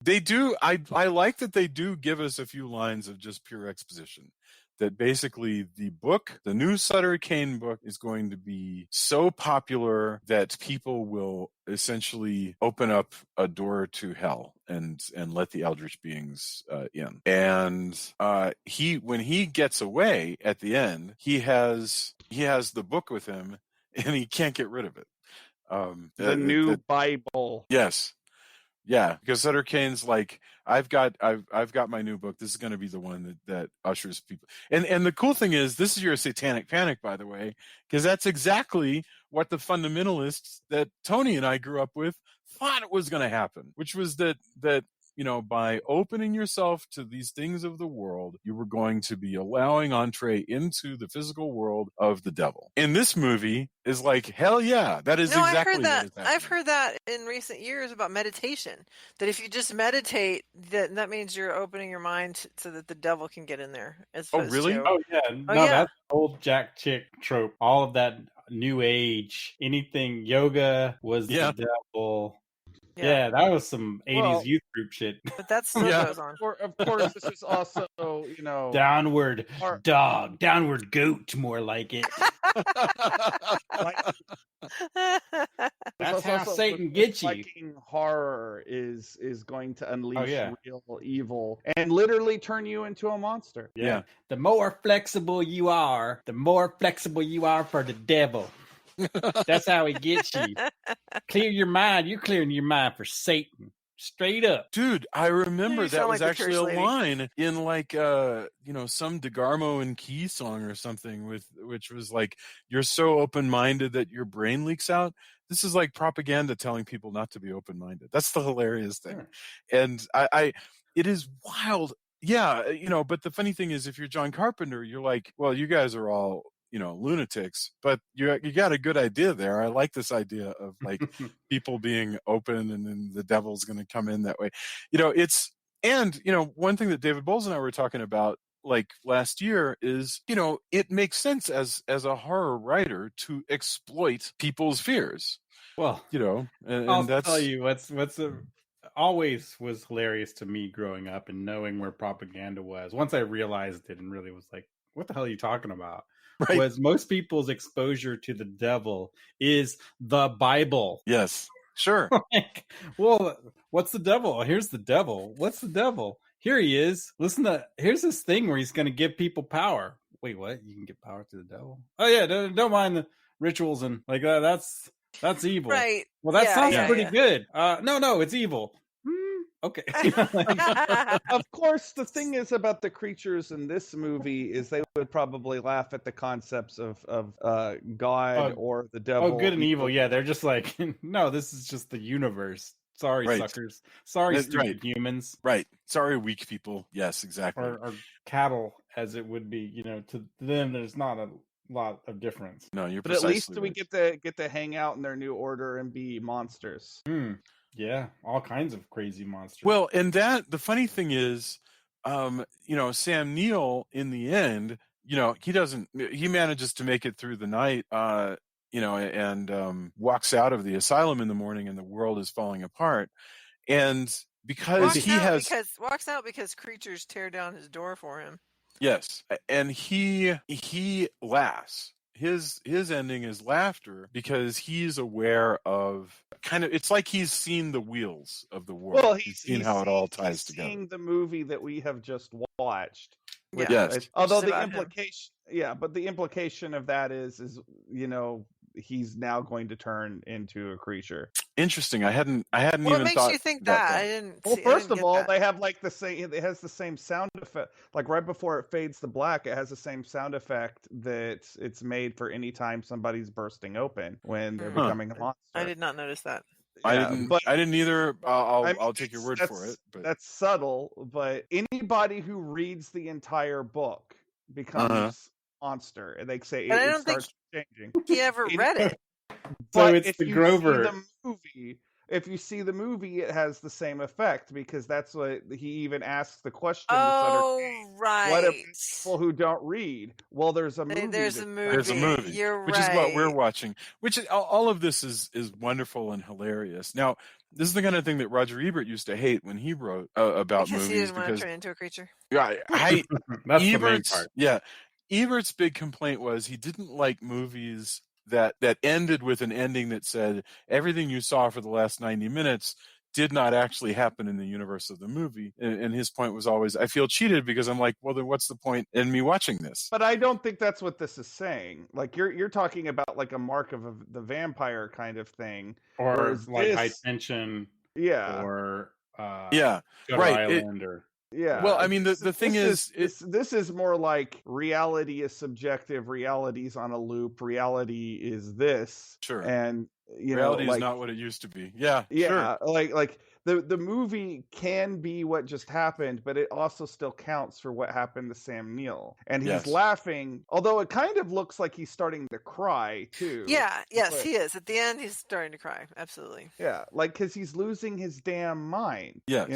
They do. I like that they do give us a few lines of just pure exposition. That basically the book, the new Sutter Kane book, is going to be so popular that people will essentially open up a door to hell and let the eldritch beings in. And when he gets away at the end, he has the book with him, and he can't get rid of it. The new Bible. Yes. Yeah, because Sutter Kane's like, I've got my new book. This is going to be the one that ushers people. And the cool thing is, this is your satanic panic, by the way, because that's exactly what the fundamentalists that Tony and I grew up with thought it was going to happen, which was that by opening yourself to these things of the world, you were going to be allowing entree into the physical world of the devil. And this movie is like, hell yeah, that is exactly what is happening. I've heard that in recent years about meditation, that if you just meditate, that means you're opening your mind so that the devil can get in there. Oh, really? Oh, yeah. No, that's old Jack chick trope. All of that new age, anything yoga was the devil. Yeah, that was some 80s youth group shit. But that still goes on. Of course, this is also, downward dog, downward goat, more like it. That's how Satan gets you. Viking horror is going to unleash real evil and literally turn you into a monster. Yeah. The more flexible you are, the more flexible you are for the devil. That's how he gets you. Clear your mind. You're clearing your mind for Satan. Straight up. Dude, I remember that was actually a line in like some DeGarmo and Key song or something which was like, you're so open-minded that your brain leaks out. This is like propaganda telling people not to be open-minded. That's the hilarious thing. Sure. And it is wild. Yeah, but the funny thing is, if you're John Carpenter, you're like, well, you guys are all lunatics, but you got a good idea there. I like this idea of like people being open and then the devil's going to come in that way. One thing that David Bowles and I were talking about like last year is, it makes sense as a horror writer to exploit people's fears. Well, and I'll that's tell you what's always was hilarious to me growing up and knowing where propaganda was. Once I realized it and really was like, what the hell are you talking about? Right. Was most people's exposure to the devil is the Bible. Yes, sure. Well, what's the devil? Here's the devil. What's the devil? Here he is. Here's this thing where he's going to give people power. Wait, what? You can give power to the devil? Oh yeah, don't mind the rituals and like that's evil. Right. Well, that sounds pretty good. No, it's evil. Okay. Of course, the thing is about the creatures in this movie is they would probably laugh at the concepts of God or the devil. Oh, good and evil. Yeah, they're just like, no, this is just the universe. Sorry, suckers. Sorry, stupid humans. Right. Sorry, weak people. Yes, exactly. Or cattle, as it would be. To them, there's not a lot of difference. No, you're. But at least we get to hang out in their new order and be monsters. Yeah, all kinds of crazy monsters. Well, and the funny thing is, Sam Neill in the end, he manages to make it through the night, and walks out of the asylum in the morning and the world is falling apart. And because walks out because creatures tear down his door for him. Yes. And he laughs. His ending is laughter because he's aware of it's like he's seen the wheels of the world. Well, he's seen how it all ties together. Seeing the movie that we have just watched. Yes. Although the implication of that is he's now going to turn into a creature. Interesting. I hadn't even thought. What makes you think that? I didn't. Well, first of all, they have like the same. It has the same sound effect. Like right before it fades to black, it has the same sound effect that it's made for any time somebody's bursting open when they're becoming a monster. I did not notice that. I didn't either. I'll take your word for it. But that's subtle. But anybody who reads the entire book becomes monster, and they say but it starts changing. He ever read it. So it's the Grover. See the movie, if you see the movie, it has the same effect because that's what he even asks the question to Oh, what if right. people who don't read? Well, there's a movie. There's a There's a movie. movie, You're which is what we're right. watching. Which all of this is wonderful and hilarious. Now, this is the kind of thing that Roger Ebert used to hate when he wrote about Because he movies didn't want to turn into a creature. yeah, That's the main Ebert's part. Ebert's big complaint was he didn't like movies that ended with an ending that said everything you saw for the last 90 minutes did not actually happen in the universe of the movie. And his point was always, I feel cheated because I'm like, well, then what's the point in me watching this? But I don't think that's what this is saying. Like you're talking about like a Mark of the Vampire kind of thing, Or like this, High Tension, yeah, or yeah, Shutter right. Island, or yeah. Well, I mean, the thing is, this is more like reality is subjective. Reality's on a loop. Reality is this. Sure. And reality is not what it used to be. Yeah. Yeah. Sure. Like the movie can be what just happened, but it also still counts for what happened to Sam Neill. And he's laughing, although it kind of looks like he's starting to cry too. Yeah. Yes, he is. At the end, he's starting to cry. Absolutely. Yeah, like because he's losing his damn mind. Yes.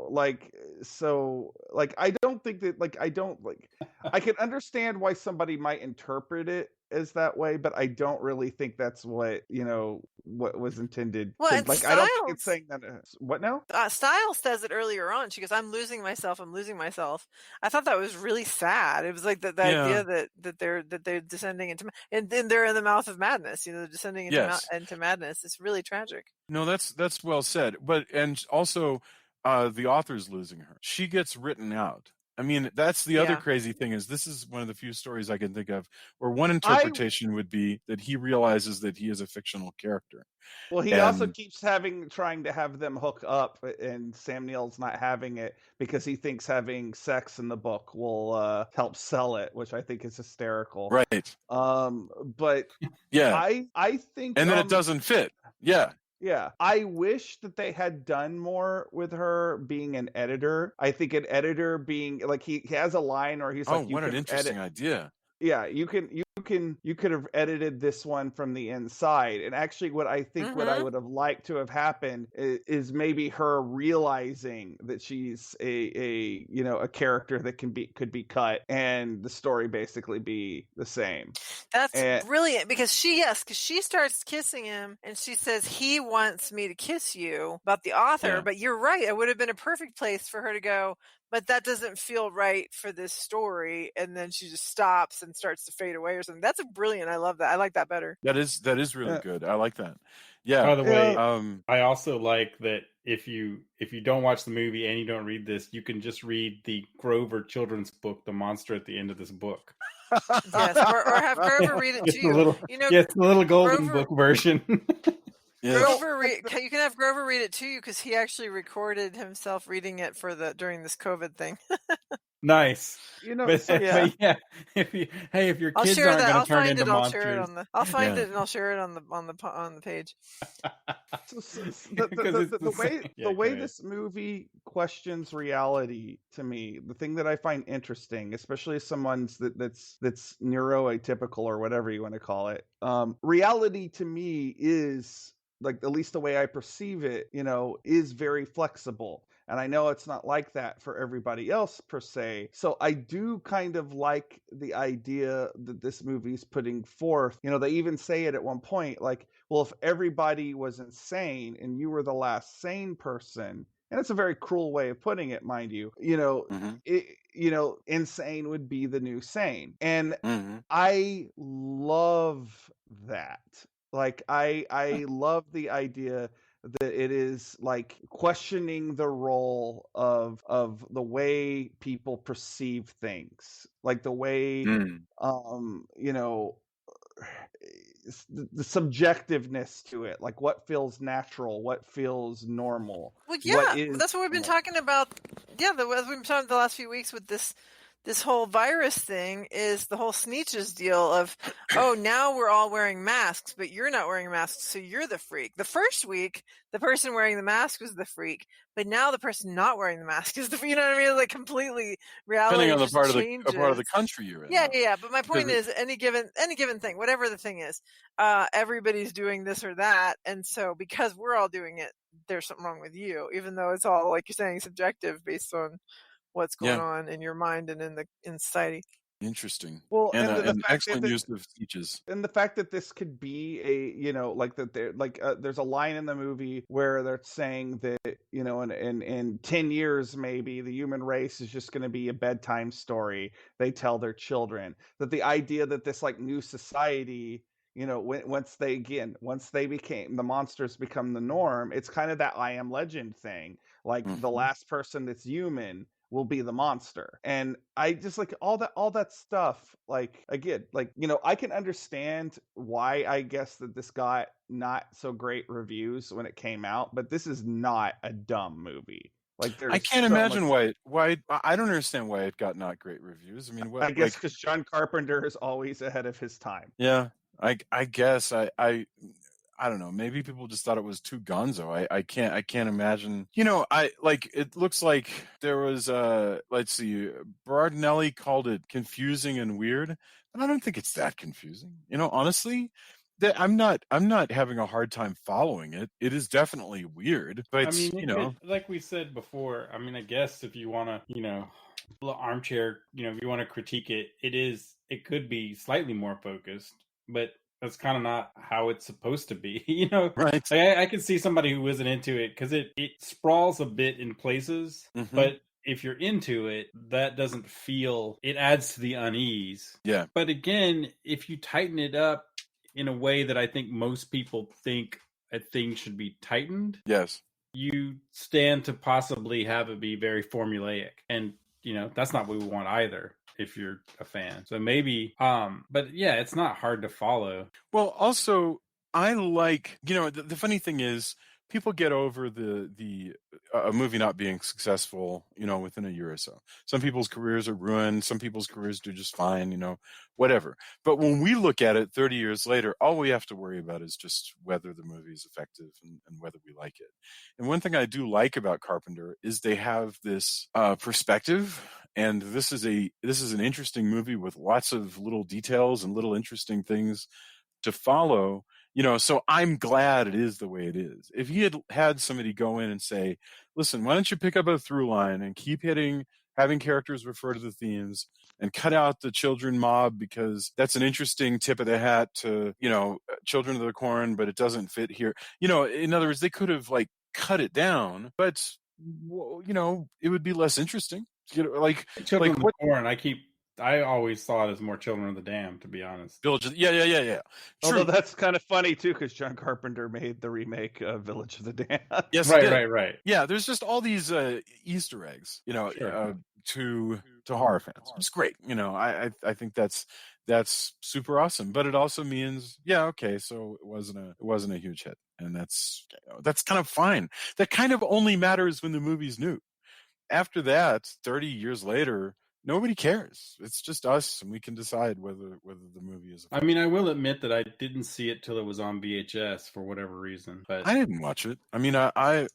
Like so. Like I don't think that. Like I don't like. I can understand why somebody might interpret it as that way, but I don't really think that's what what was intended. Well, I don't think it's saying that. What now? Styles says it earlier on. She goes, "I'm losing myself. I'm losing myself." I thought that was really sad. It was like the idea that they're descending into and then they're in the mouth of madness. They're descending into madness. It's really tragic. No, that's well said. But and also, the author's losing her. She gets written out. I mean, that's the other crazy thing is this is one of the few stories I can think of where one interpretation would be that he realizes that he is a fictional character. Well, he also keeps trying to have them hook up, and Sam Neill's not having it because he thinks having sex in the book will help sell it, which I think is hysterical. Right. But I think, and then it doesn't fit. Yeah. Yeah, I wish that they had done more with her being an editor. I think an editor being like he has a line where he's like, what an interesting idea. Yeah, you could have edited this one from the inside. And actually what I think what I would have liked to have happened is maybe her realizing that she's a character that could be cut and the story basically be the same. That's brilliant because she starts kissing him and she says he wants me to kiss you about the author, but you're right. It would have been a perfect place for her to go, but that doesn't feel right for this story. And then she just stops and starts to fade away or something. That's a brilliant. I love that. I like that better. That is really good. I like that. Yeah. By the way, I also like that if you don't watch the movie and you don't read this, you can just read the Grover children's book, The Monster at the End of this book. Yes, or have Grover read it to you. It's the little golden book version. Grover, you can have Grover read it to you because he actually recorded himself reading it during this COVID thing. Nice. If your kids aren't going to turn into monsters, I'll find it and I'll share it on the page. The way this movie questions reality, to me, the thing that I find interesting, especially as someone that's neuroatypical or whatever you want to call it, reality to me is, like, at least the way I perceive it, is very flexible. And I know it's not like that for everybody else per se. So I do kind of like the idea that this movie's putting forth. They even say it at one point, like, well, if everybody was insane and you were the last sane person, and it's a very cruel way of putting it, mind you, insane would be the new sane. And I love that. Like, I love the idea that it is like questioning the role of the way people perceive things, like the way the subjectiveness to it, like what feels natural, what feels normal. Well, that's what we've been talking about. Yeah, we've been talking the last few weeks with this this whole virus thing is the whole Sneetches deal of, oh, now we're all wearing masks, but you're not wearing masks, so you're the freak. The first week, the person wearing the mask was the freak, but now the person not wearing the mask is the, you know what I mean? Like completely reality Depending on the just part of changes. the country you're in. Yeah. But my point is, any given thing, whatever the thing is, everybody's doing this or that, and so because we're all doing it, there's something wrong with you, even though it's all, like you're saying, subjective based on what's going on in your mind and in society. Interesting. Well, and the an fact excellent that- use of speeches. And the fact that this could be there's a line in the movie where they're saying that, in 10 years, maybe the human race is just going to be a bedtime story they tell their children. That the idea that this like new society, once the monsters become the norm, it's kind of that I Am Legend thing. Like the last person that's human will be the monster. And I just like all that stuff. Like, again, I can understand why I guess that this got not so great reviews when it came out, but this is not a dumb movie. Like, I can't imagine why I don't understand why it got not great reviews. I mean, I guess because John Carpenter is always ahead of his time. Yeah, I guess I don't know. Maybe people just thought it was too gonzo. I can't imagine. It looks like there was let's see, Bardinelli called it confusing and weird, but I don't think it's that confusing. Honestly, that I'm not having a hard time following it. It is definitely weird, but I mean, like we said before, I mean, I guess if you want to, armchair, if you want to critique it, it could be slightly more focused, but that's kind of not how it's supposed to be, Right. Like I can see somebody who isn't into it because it sprawls a bit in places, but if you're into it, that doesn't feel, it adds to the unease. Yeah. But again, if you tighten it up in a way that I think most people think a thing should be tightened, yes, you stand to possibly have it be very formulaic. And, that's not what we want either, if you're a fan. So maybe, but yeah, it's not hard to follow. Well, also, I like, the funny thing is, people get over the a movie not being successful, within a year or so. Some people's careers are ruined. Some people's careers do just fine, whatever. But when we look at it 30 years later, all we have to worry about is just whether the movie is effective and whether we like it. And one thing I do like about Carpenter is they have this perspective. And this is an interesting movie with lots of little details and little interesting things to follow. So I'm glad it is the way it is. If he had somebody go in and say, listen, why don't you pick up a through line and keep having characters refer to the themes and cut out the children mob because that's an interesting tip of the hat to, Children of the Corn, but it doesn't fit here. In other words, they could have cut it down, but it would be less interesting. Children of the Corn, I always thought it as more Children of the Damned, to be honest. Village, yeah. Although that's kind of funny too, because John Carpenter made the remake of Village of the Damned. Yes, right. Yeah, there's just all these Easter eggs, Sure. to horror fans. It's great, I think that's super awesome. But it also means, so it wasn't a huge hit, and that's kind of fine. That kind of only matters when the movie's new. After that, 30 years later, nobody cares. It's just us, and we can decide whether the movie is. I mean, I will admit that I didn't see it till it was on VHS for whatever reason. But I didn't watch it. I mean, I'm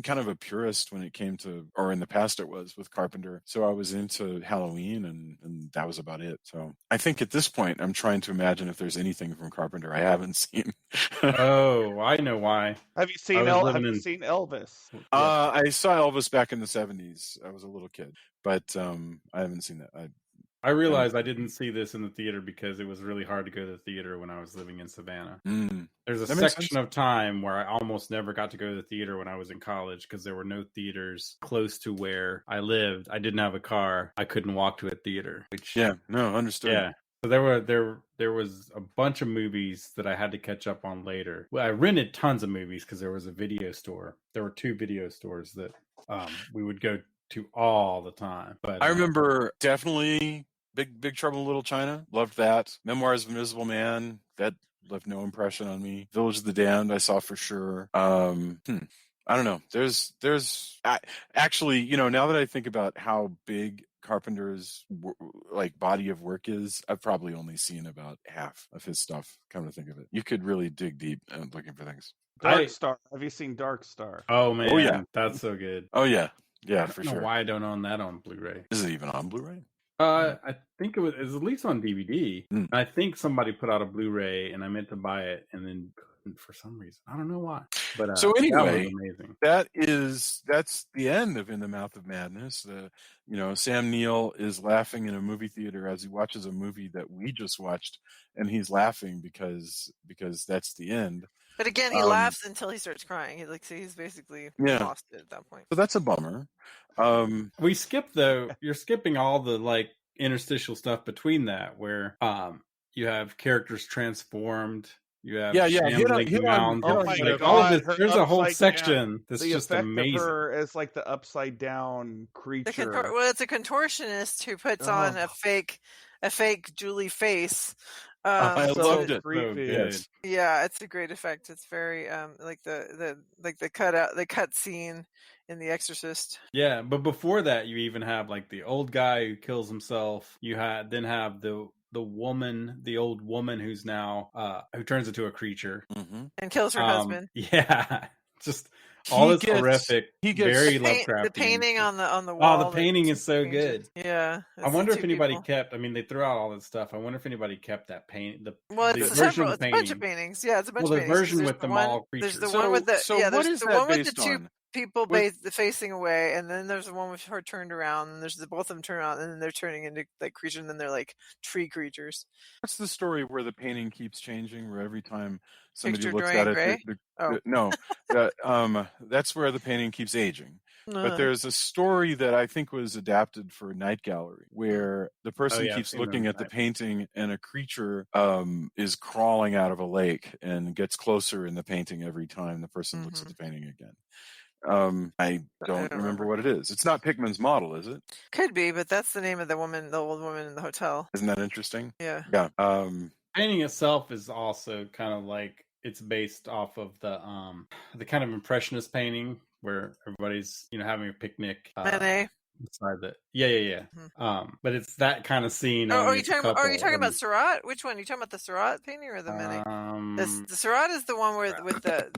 kind of a purist when it came to, or in the past it was with Carpenter. So I was into Halloween, and that was about it. So I think at this point, I'm trying to imagine if there's anything from Carpenter I haven't seen. Oh, I know why. Have you seen Elvis? I saw Elvis back in the 70s. I was a little kid, but I haven't seen that. I realized I didn't see this in the theater because it was really hard to go to the theater when I was living in Savannah. There's a section of time where I almost never got to go to the theater when I was in college because there were no theaters close to where I lived. I didn't have a car. I couldn't walk to a theater. Understood. Yeah. So there was a bunch of movies that I had to catch up on later. Well, I rented tons of movies because there was a video store. There were 2 video stores that we would go to all the time. But I remember definitely Big Trouble in Little China. Loved that. Memoirs of Invisible Man. That left no impression on me. Village of the Damned I saw for sure. I don't know. Actually, now that I think about how big Carpenter's body of work is, I've probably only seen about half of his stuff. Come to think of it, you could really dig deep looking for things. Dark Star. Have you seen Dark Star? Oh man, Oh, yeah. that's so good. Oh yeah, I for don't know sure. why I don't own that on Blu-ray. Is it even on Blu-ray? I think it was at least on DVD. Mm. I think somebody put out a Blu-ray, and I meant to buy it, and then couldn't for some reason. I don't know why. But so anyway, that was amazing. That's the end of In the Mouth of Madness. Sam Neill is laughing in a movie theater as he watches a movie that we just watched, and he's laughing because that's the end. But again, he laughs until he starts crying. He's basically lost it at that point. So that's a bummer. We skip though. You're skipping all the interstitial stuff between that, where you have characters transformed. You have shambling mounds. Oh my God! All of this, there's a whole section that's just amazing. Of her as the upside down creature. It's a contortionist who puts on a fake Julie face. I loved it. Yes. Yeah, it's a great effect. It's very the cut scene in The Exorcist. Yeah, but before that, you even have the old guy who kills himself. You then have the old woman who's now who turns into a creature and kills her husband. Yeah, just all this horrific. He gets very Lovecraftian. The painting on the wall. Oh, the painting is so good. Yeah, I wonder if anybody kept. I mean, they threw out all that stuff. I wonder if anybody kept that paint. It's a bunch of paintings. Yeah, it's a bunch of paintings. The version with the mall creatures. There's the one with the there's the one with the two people facing away, and then there's the one with her turned around, and there's both of them turn around, and then they're turning into creatures, and then they're tree creatures. What's the story where the painting keeps changing, where every time somebody looks at it, no, that's where the painting keeps aging. But there's a story that I think was adapted for Night Gallery, where the person keeps looking at the painting, and a creature is crawling out of a lake and gets closer in the painting every time the person looks at the painting again. I don't remember what it is. It's not Pickman's model, is it? Could be, but that's the name of the old woman in the hotel. Isn't that interesting? Yeah. Yeah. Painting itself is also kind of it's based off of the kind of impressionist painting where everybody's having a picnic. Manet. Beside that, yeah. But it's that kind of scene. Are you talking about Seurat? Which one? Are you talking about the Seurat painting or the Manet? The Seurat is the one with the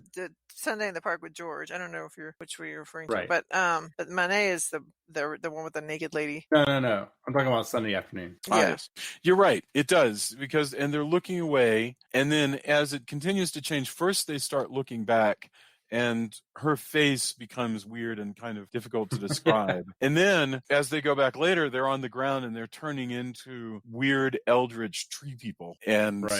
Sunday in the Park with George. I don't know which one you're referring to, but Manet is the one with the naked lady. No. I'm talking about Sunday afternoon. Yes, you're right. It does and they're looking away, and then as it continues to change, first they start looking back. And her face becomes weird and kind of difficult to describe. And then as they go back later, they're on the ground and they're turning into weird eldritch tree people, and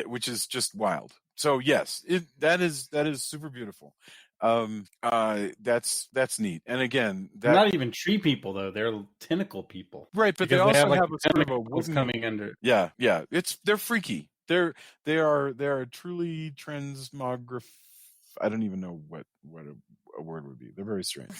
which is just wild. So yes, that is super beautiful. That's neat. And again, not even tree people though; they're tentacle people, right? But they also have a sort of a wooden coming under. Yeah. They're freaky. They are truly transmographic. I don't even know what a word would be. They're very strange.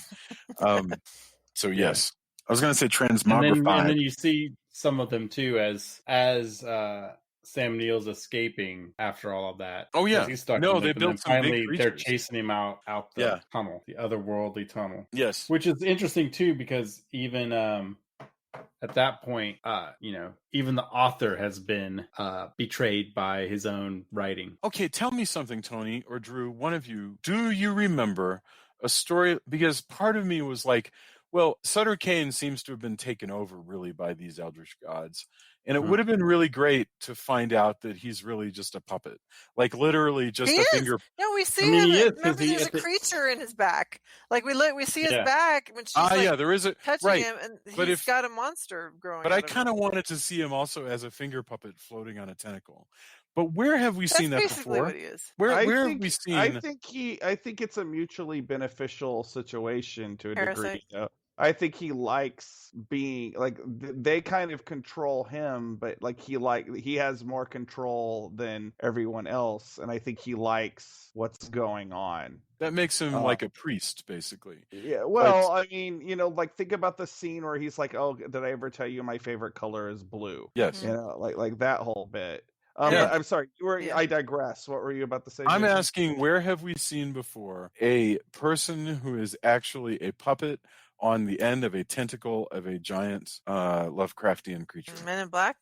So yes, I was going to say transmogrified. And then you see some of them too as Sam Neill's escaping after all of that. Oh yeah, he's stuck. No, they built some finally big they're chasing him out the tunnel, the otherworldly tunnel. Yes, which is interesting too because even at that point, even the author has been betrayed by his own writing. Okay, tell me something, Tony or Drew, one of you. Do you remember a story? Because part of me was like, well, Sutter Kane seems to have been taken over really by these eldritch gods. And it would have been really great to find out that he's really just a puppet, literally just a finger. No, we see him. Remember, there's a creature in his back. We see his back when she's there is touching him, and he's got a monster growing. But I kind of wanted to see him also as a finger puppet floating on a tentacle. But where have we seen that before? What he is. Where have we seen? I think it's a mutually beneficial situation to a degree. Though. I think he likes being they kind of control him, but he has more control than everyone else, and I think he likes what's going on. That makes him like a priest, basically. Yeah. Well, I mean, think about the scene where he's like, "Oh, did I ever tell you my favorite color is blue?" Yes. Like that whole bit. But I'm sorry, Yeah. I digress. What were you about to say? I'm Jason? asking, where have we seen before a person who is actually a puppet on the end of a tentacle of a giant Lovecraftian creature? Men in Black?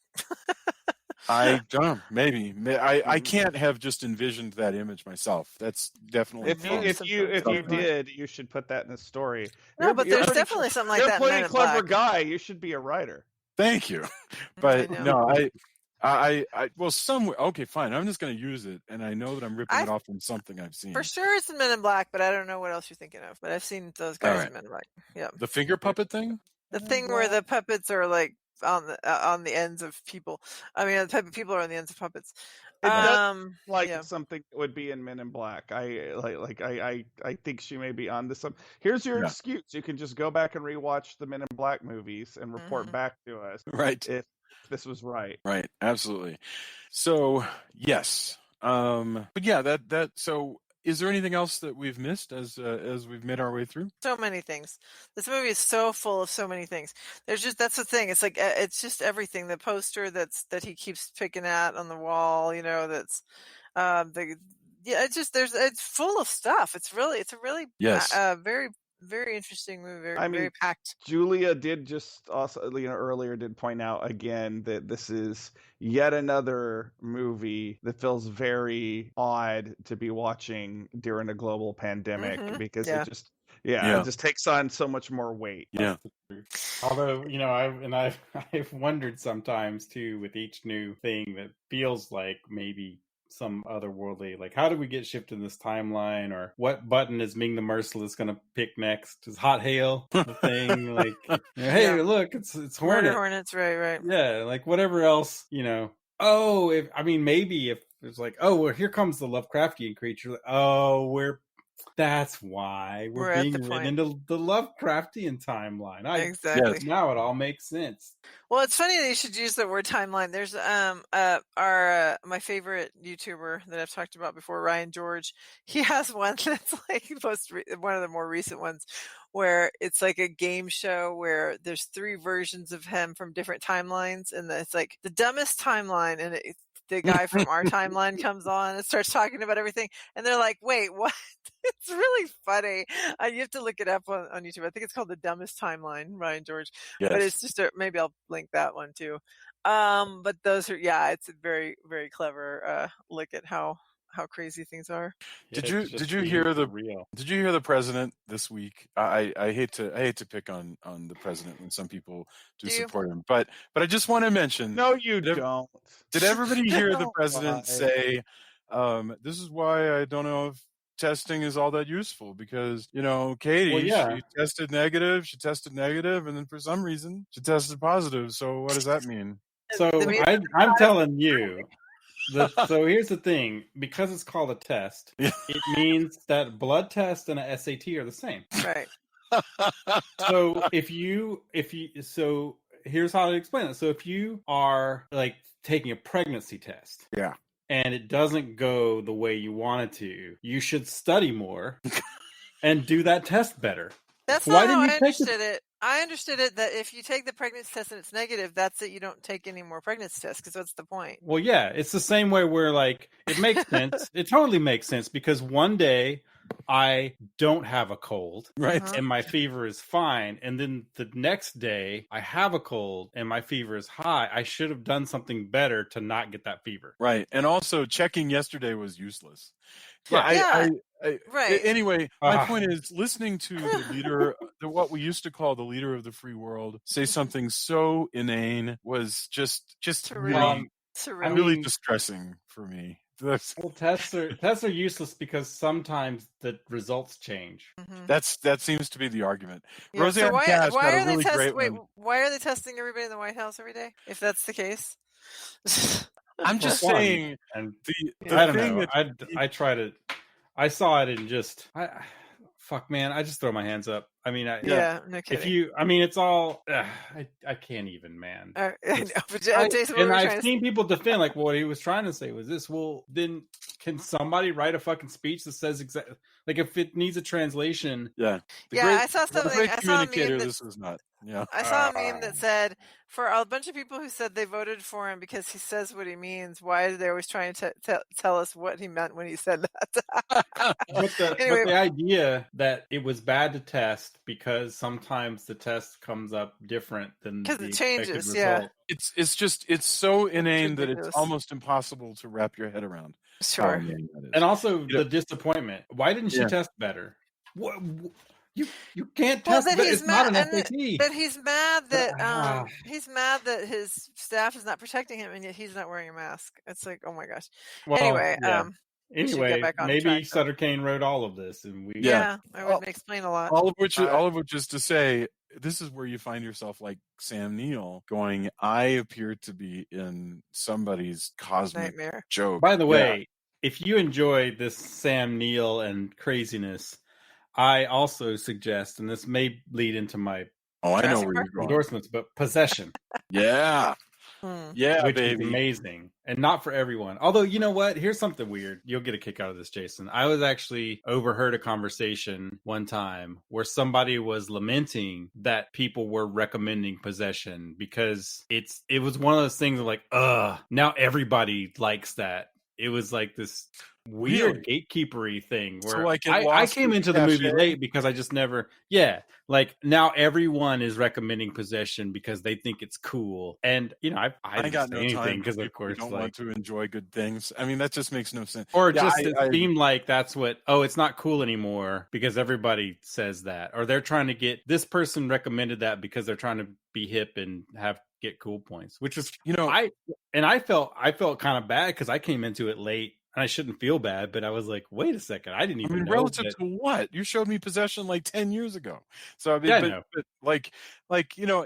I don't know. Maybe. I can't have just envisioned that image myself. That's definitely If you did, you should put that in a story. No, but there's definitely something like that in You're a Men pretty in clever Black. guy. You should be a writer. Thank you. But I no, well, somewhere. Okay, fine. I'm just going to use it, and I know that I'm ripping it off from something I've seen. For sure, it's in Men in Black, but I don't know what else you're thinking of. But I've seen those guys in Men in Black. Yeah. The finger puppet thing. The thing where the puppets are like on the ends of people. I mean, the people are on the ends of puppets. It does something that would be in Men in Black. I think she may be onto some. Here's your excuse: you can just go back and rewatch the Men in Black movies and report back to us, right? If this was right, right? Absolutely. So yes, but yeah, that. So, is there anything else that we've missed as we've made our way through? So many things. This movie is so full of so many things. That's the thing. It's like it's just everything. The poster that he keeps picking at on the wall. That's it's full of stuff. It's a really very very interesting movie. Very packed. Julia did just also earlier did point out again that this is yet another movie that feels very odd to be watching during a global pandemic because it just takes on so much more weight. Yeah. Although I've wondered sometimes too with each new thing that feels like maybe some otherworldly, like how do we get shifted in this timeline, or what button is Ming the Merciless going to pick next? Is Hot Hail the thing? Like, hey, look, it's Hornet. Hornets, right. Yeah, like whatever else, maybe if it's like, oh, well, here comes the Lovecraftian creature. Oh, that's why we're being written into the Lovecraftian timeline. Exactly. Now it all makes sense. Well, it's funny that you should use the word timeline. There's my favorite YouTuber that I've talked about before, Ryan George. He has one that's like one of the more recent ones, where it's like a game show where there's 3 versions of him from different timelines, and it's like the dumbest timeline, and the guy from our timeline comes on and starts talking about everything, and they're like, wait, what? It's really funny. You have to look it up on YouTube. I think it's called The Dumbest Timeline, Ryan George. Yes. But it's just maybe I'll link that one too. But those are it's a very, very clever look at how crazy things are. Did you hear the president this week? I hate to pick on the president when some people do support him, but I just want to mention. No, you don't. Did everybody hear the president say, "This is why I don't know if testing is all that useful, because Katie, she tested negative, and then for some reason she tested positive. So what does that mean?" So I'm telling you. So here's the thing, because it's called a test, it means that blood test and a SAT are the same. Right. So so here's how to explain it. So if you are like taking a pregnancy test, and it doesn't go the way you want it to, you should study more and do that test better. That's not how I understood it. I understood it that if you take the pregnancy test and it's negative, that's it. You don't take any more pregnancy tests, because what's the point? Well, yeah, it's the same way where like it makes sense. It totally makes sense, because one day I don't have a cold, right, and my fever is fine, and then the next day I have a cold and my fever is high. I should have done something better to not get that fever. Right, and also checking yesterday was useless. Right. Anyway, my point is, listening to the leader, what we used to call the leader of the free world, say something so inane was just really distressing for me. Well, tests are useless because sometimes the results change. Mm-hmm. That seems to be the argument. Yeah, Roseanne so Cash why got are a really they great one. Why are they testing everybody in the White House every day, if that's the case? I'm just saying. And I don't know. I saw it and just fuck, man. I just throw my hands up. I mean, no if kidding. it's all. I can't even, man. I know, but Jason, what and were you I've trying seen people defend like what he was trying to say was this. Well, then can somebody write a fucking speech that says exactly like if it needs a translation? Yeah. I saw The something. great I saw a communicator. meme This is not. Yeah. I saw a meme that said, for a bunch of people who said they voted for him because he says what he means, why are they always trying to tell us what he meant when he said that? But the idea that it was bad to test because sometimes the test comes up different than the it changes, result. It's so inane that it's ridiculous. almost impossible to wrap your head around. Sure. And also the disappointment. Why didn't she test better? What? You can't test. That it's not an SAT. But he's mad that his staff is not protecting him, and yet he's not wearing a mask. It's like, oh my gosh. Well, anyway, anyway, maybe Sutter Kane wrote all of this, and we I would explain a lot. All of which is to say, this is where you find yourself like Sam Neill going, I appear to be in somebody's cosmic nightmare joke. By the way, if you enjoy this Sam Neill and craziness, I also suggest, and this may lead into my I know where you're going. endorsements, but Possession. Yeah, which baby, is amazing, and not for everyone. Although, you know what? Here's something weird. You'll get a kick out of this, Jason. I was actually overheard a conversation one time where somebody was lamenting that people were recommending Possession because it was one of those things of like, now everybody likes that. It was like this weird gatekeepery thing where so like I came into the movie late because I just never like now everyone is recommending Possession because they think it's cool, and I got no time because of course don't want to enjoy good things. I mean, that just makes no sense. Or it seemed like that's what it's not cool anymore because everybody says that, or they're trying to get this person recommended that because they're trying to be hip and get cool points, which is I felt kind of bad because I came into it late. And I shouldn't feel bad, but I was like, wait a second. I didn't even know. Relative to what? You showed me Possession like 10 years ago. So, I mean, but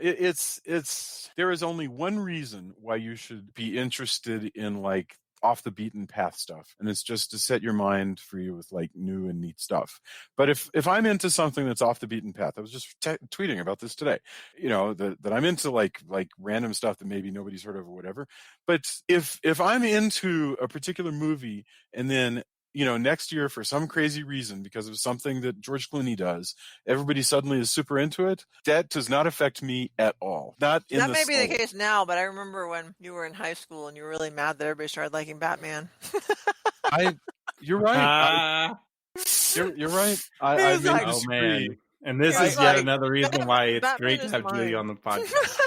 it's there is only one reason why you should be interested in like off the beaten path stuff, and it's just to set your mind free with like new and neat stuff. But if I'm into something that's off the beaten path, I was just tweeting about this today, that I'm into like random stuff that maybe nobody's heard of or whatever. But if I'm into a particular movie and then next year for some crazy reason because of something that George Clooney does, everybody suddenly is super into it. That does not affect me at all. That may be the case now, but I remember when you were in high school and you were really mad that everybody started liking Batman. You're right. You're right. I may disagree. Man. And this is yet another reason why it's great to have Julie on the podcast.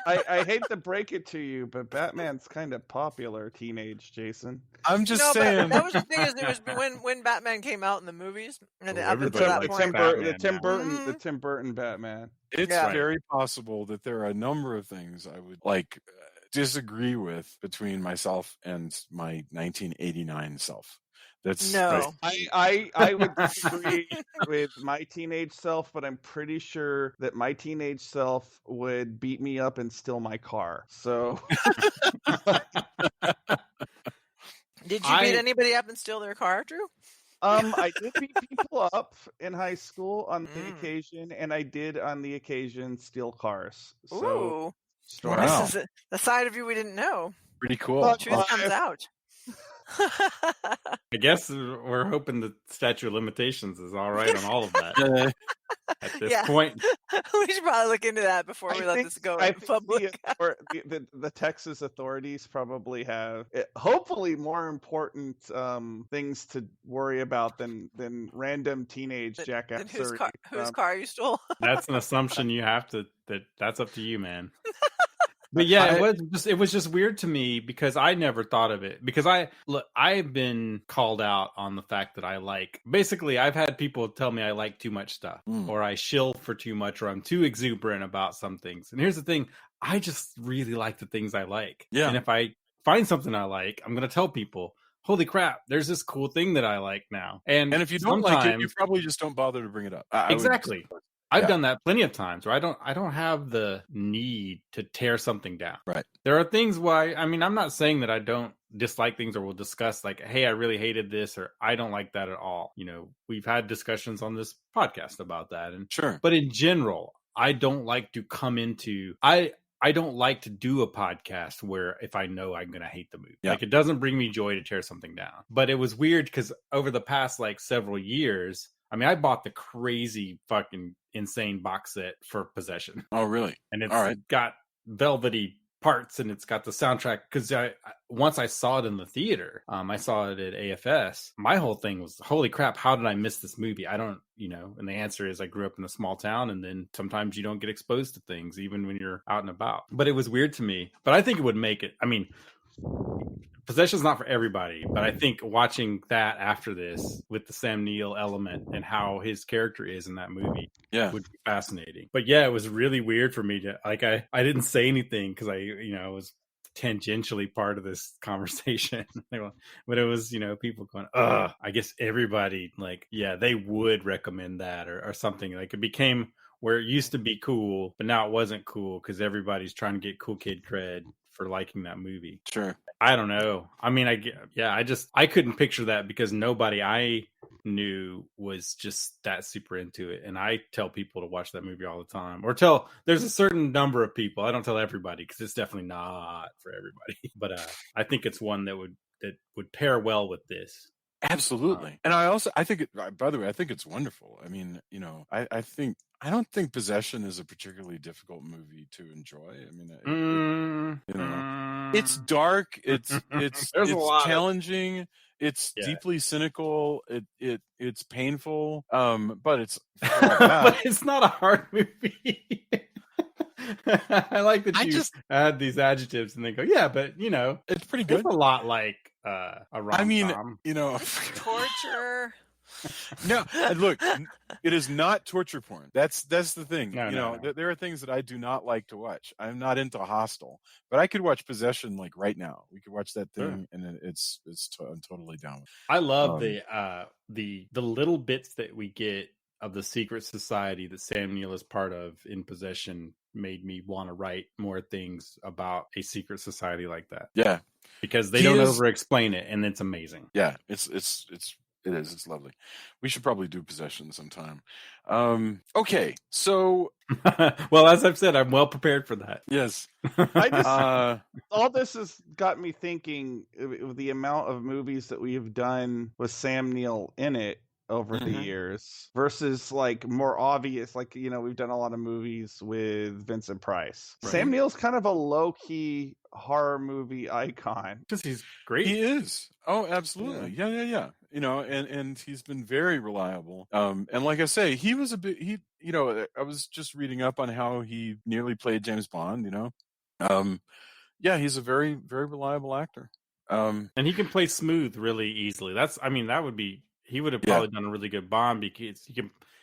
I hate to break it to you, but Batman's kind of popular teenage, Jason. I'm just saying. That was the thing. It was when Batman came out in the movies, and the Tim Burton Batman. It's very possible that there are a number of things I would disagree with between myself and my 1989 self. I would disagree with my teenage self, but I'm pretty sure that my teenage self would beat me up and steal my car. So did you beat anybody up and steal their car, Drew? I did beat people up in high school on the occasion, and I did on the occasion steal cars. So, wow. This is the side of you we didn't know. Pretty cool. Truth comes out. I guess we're hoping the statute of limitations is all right on all of that at this point. We should probably look into that before we let this go in public. The Texas authorities probably have hopefully more important things to worry about than random teenage jackass. Whose car you stole? That's an assumption you have to. That's up to you, man. But yeah, it was just weird to me because I never thought of it because I've been called out on the fact that I've had people tell me I like too much stuff or I shill for too much or I'm too exuberant about some things. And here's the thing, I just really like the things I like. Yeah. And if I find something I like, I'm going to tell people, holy crap, there's this cool thing that I like now. And if you don't like it, you probably just don't bother to bring it up. Exactly. I've done that plenty of times where I don't have the need to tear something down. Right. There are things why, I'm not saying that I don't dislike things, or we'll discuss like, hey, I really hated this, or I don't like that at all. We've had discussions on this podcast about that. And Sure. But in general, I don't like to come into I don't like to do a podcast where if I know I'm going to hate the movie. Yeah. Like, it doesn't bring me joy to tear something down. But it was weird because over the past like several years, I mean, I bought the crazy fucking insane box set for Possession. Oh, really? And it's All right. got velvety parts and it's got the soundtrack, because once I saw it in the theater, I saw it at AFS. My whole thing was, holy crap, how did I miss this movie? I don't, and the answer is I grew up in a small town, and then sometimes you don't get exposed to things even when you're out and about. But it was weird to me. But I think it would make it, I mean, Possession's not for everybody, but I think watching that after this with the Sam Neill element and how his character is in that movie would be fascinating. But yeah, it was really weird for me to, like, I didn't say anything because I was tangentially part of this conversation. But it was, people going, I guess everybody, like, yeah, they would recommend that or something. Like, it became where it used to be cool, but now it wasn't cool because everybody's trying to get cool kid cred for liking that movie. Sure. I don't know. I mean, I couldn't picture that because nobody I knew was just that super into it. And I tell people to watch that movie all the time, or there's a certain number of people. I don't tell everybody because it's definitely not for everybody. But I think it's one that would pair well with this. Absolutely. And I think by the way, I think it's wonderful. I mean, I don't think Possession is a particularly difficult movie to enjoy. I mean, it's dark. It's challenging. It's deeply cynical. It's painful. But it's but it's not a hard movie. I like that you add these adjectives and then go, yeah, but it's pretty good. It's a lot like a rom-com. I mean, torture. No, look, it is not torture porn. That's the thing. No. There are things that I do not like to watch. I'm not into Hostel, but I could watch Possession like right now. We could watch that thing, and I'm totally down with it. I love the little bits that we get of the secret society that Sam Neill is part of in Possession. Made me want to write more things about a secret society like that. Yeah, because they don't over-explain it, and it's amazing. Yeah, it is. It's lovely. We should probably do Possession sometime. Okay, so well, as I've said, I'm well prepared for that. Yes. All this has got me thinking of the amount of movies that we have done with Sam Neill in it over the years versus like more obvious, like, we've done a lot of movies with Vincent Price. Right. Sam Neill's kind of a low-key horror movie icon. Because he's great. He is. Oh, absolutely. Yeah. And he's been very reliable. And like I say, he was I was just reading up on how he nearly played James Bond, he's a very, very reliable actor. And he can play smooth really easily. He would have probably done a really good Bond because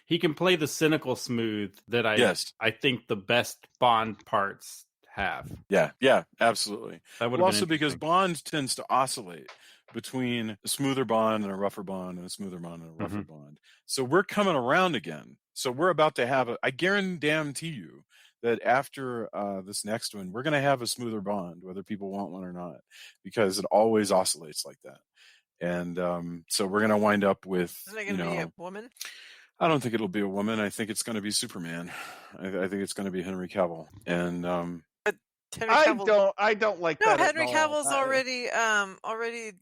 he can play the cynical smooth that I think the best Bond parts have. Yeah, absolutely. That would also because Bond tends to oscillate between a smoother Bond and a rougher Bond and a smoother Bond and a rougher Bond. So we're coming around again. So we're about to have I guarantee you that after this next one, we're going to have a smoother Bond, whether people want one or not, because it always oscillates like that. And so we're going to wind up with, Isn't it going to be a woman? I don't think it'll be a woman. I think it's going to be Superman. I think it's going to be Henry Cavill. And I don't like that. No, Henry Cavill's already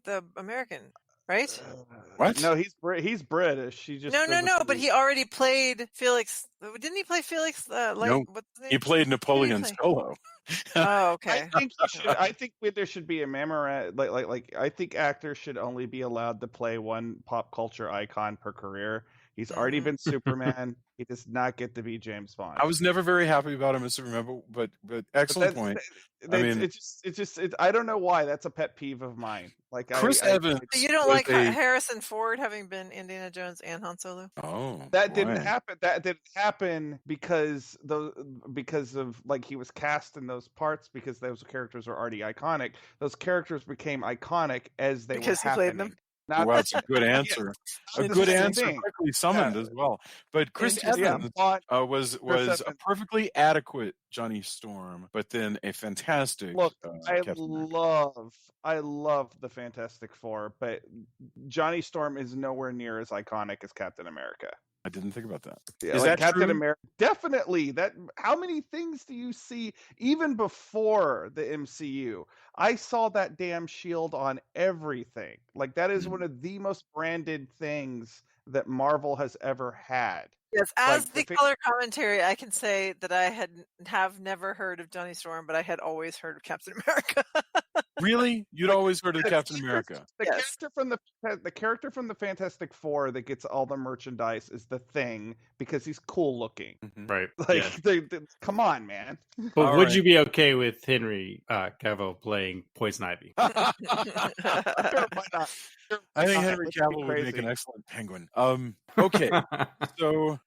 the American, right? What? No, he's British. He just no. But he already played Felix. Didn't he play Felix? No, what's his name? He played Napoleon Solo. Oh, okay. I think there should be a like I think actors should only be allowed to play one pop culture icon per career. He's already been Superman. He does not get to be James Bond. I was never very happy about him as Superman, but excellent point. I don't know why. That's a pet peeve of mine. Like Chris Evans. You don't like Harrison Ford having been Indiana Jones and Han Solo? Oh, that didn't happen. That didn't happen because of like he was cast in those parts because those characters are already iconic. Those characters became iconic as they were happening. He played them. Not Well, that's a good answer. A It's good the same answer, thing. quickly summoned Yeah. as well. But Chris And, yeah, Evans Bond- was Chris a Evans. perfectly adequate Johnny Storm, but then a fantastic Look, I Captain America. love the Fantastic Four, but Johnny Storm is nowhere near as iconic as Captain America. I didn't think about that. Yeah, Is like that Captain true? America, definitely. That how many things do you see even before the MCU? I saw that damn shield on everything. Like that is one of the most branded things that Marvel has ever had. Yes, as Like the color commentary, I can say that I have never heard of Johnny Storm, but I had always heard of Captain America. Really? You'd Like, always heard of the Captain character- America? The Yes. character from the Fantastic Four that gets all the merchandise is the Thing because he's cool looking. Mhm. Right. Like, yeah. come on, man. But All would right. you be okay with Henry Cavill playing Poison Ivy? Sure, why not? Sure, why I think not? Henry Let's be Cavill would make crazy. an excellent penguin. Okay, so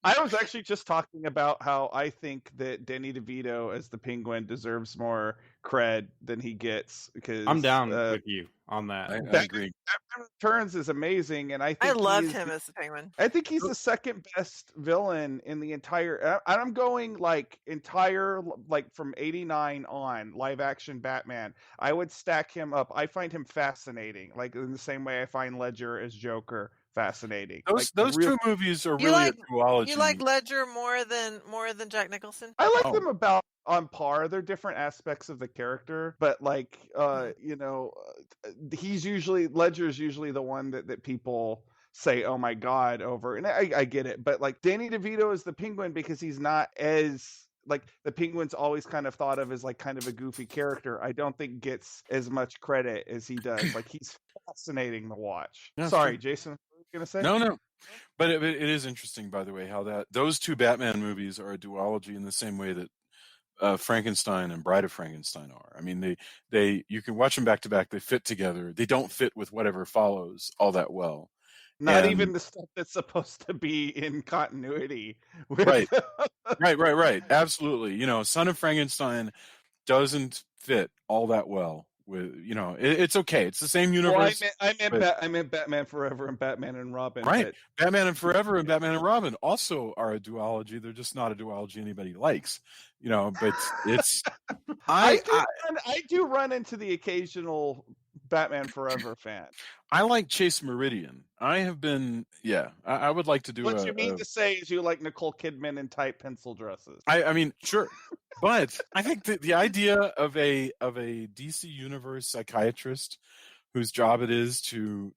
I was actually just talking about how I think that Danny DeVito as the Penguin deserves more cred than he gets because I'm down with you on that. I Batman- agree. Batman Returns is amazing, and I think I loved he is him as the Penguin. I think he's the second best villain in the entire. I'm going like entire, like from '89 on, live action Batman. I would stack him up. I find him fascinating, like in the same way I find Ledger as Joker fascinating. Those real- two movies are You really like- a duology. You like Ledger more than Jack Nicholson? I like Oh. them about on par. They're different aspects of the character, but like Ledger's usually the one that people say, "Oh my god," over, and I get it, but like Danny DeVito is the Penguin because he's not as like the Penguin's always kind of thought of as like kind of a goofy character. I don't think gets as much credit as he does. Like he's fascinating to watch. That's Sorry, true. Jason, what were you gonna say? No, but it is interesting, by the way, how those two Batman movies are a duology in the same way that Frankenstein and Bride of Frankenstein are. I mean, they you can watch them back to back. They fit together. They don't fit with whatever follows all that well. Not And- even the stuff that's supposed to be in continuity. With Right. Right. Absolutely. Son of Frankenstein doesn't fit all that well with, it's okay. It's the same Well, universe. I meant Batman Forever and Batman and Robin. Right. but- Batman and Forever and Batman and Robin also are a duology. They're just not a duology anybody likes, but it's, I do run into the occasional Batman Forever fan. I like Chase Meridian. I have been, I would like to do What you mean to say is you like Nicole Kidman in tight pencil dresses. I mean, sure, but I think the idea of a DC Universe psychiatrist whose job it is to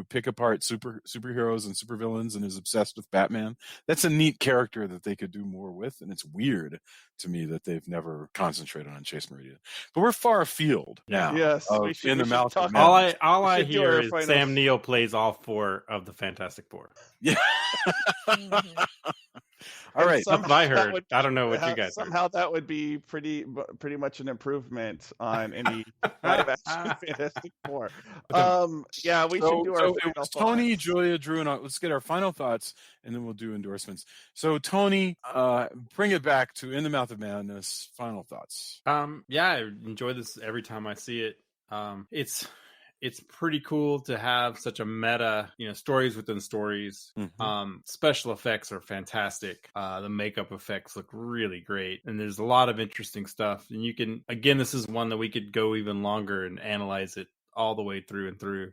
pick apart superheroes and supervillains and is obsessed with Batman, that's a neat character that they could do more with, and it's weird to me that they've never concentrated on Chase Meridian. But we're far afield now. Yes, of we should- In the we should Mouth talk of about- Madness. All I should do hear our is final- Sam Neill plays all four of the Fantastic Four. Yeah. Mhm. All And right. That's what I heard. would- I don't know what you guys heard. Somehow that would be pretty much an improvement on any live action Fantastic Four. Yeah, we should do our So it final was Tony, thoughts. Julia, Drew, and let's get our final thoughts, and then we'll do endorsements. So Tony, bring it back to In the Mouth of Madness. Final thoughts. Yeah, I enjoy this every time I see it. It's pretty cool to have such a meta, stories within stories. Mhm. Special effects are fantastic. The makeup effects look really great, and there's a lot of interesting stuff. And this is one that we could go even longer and analyze it all the way through and through.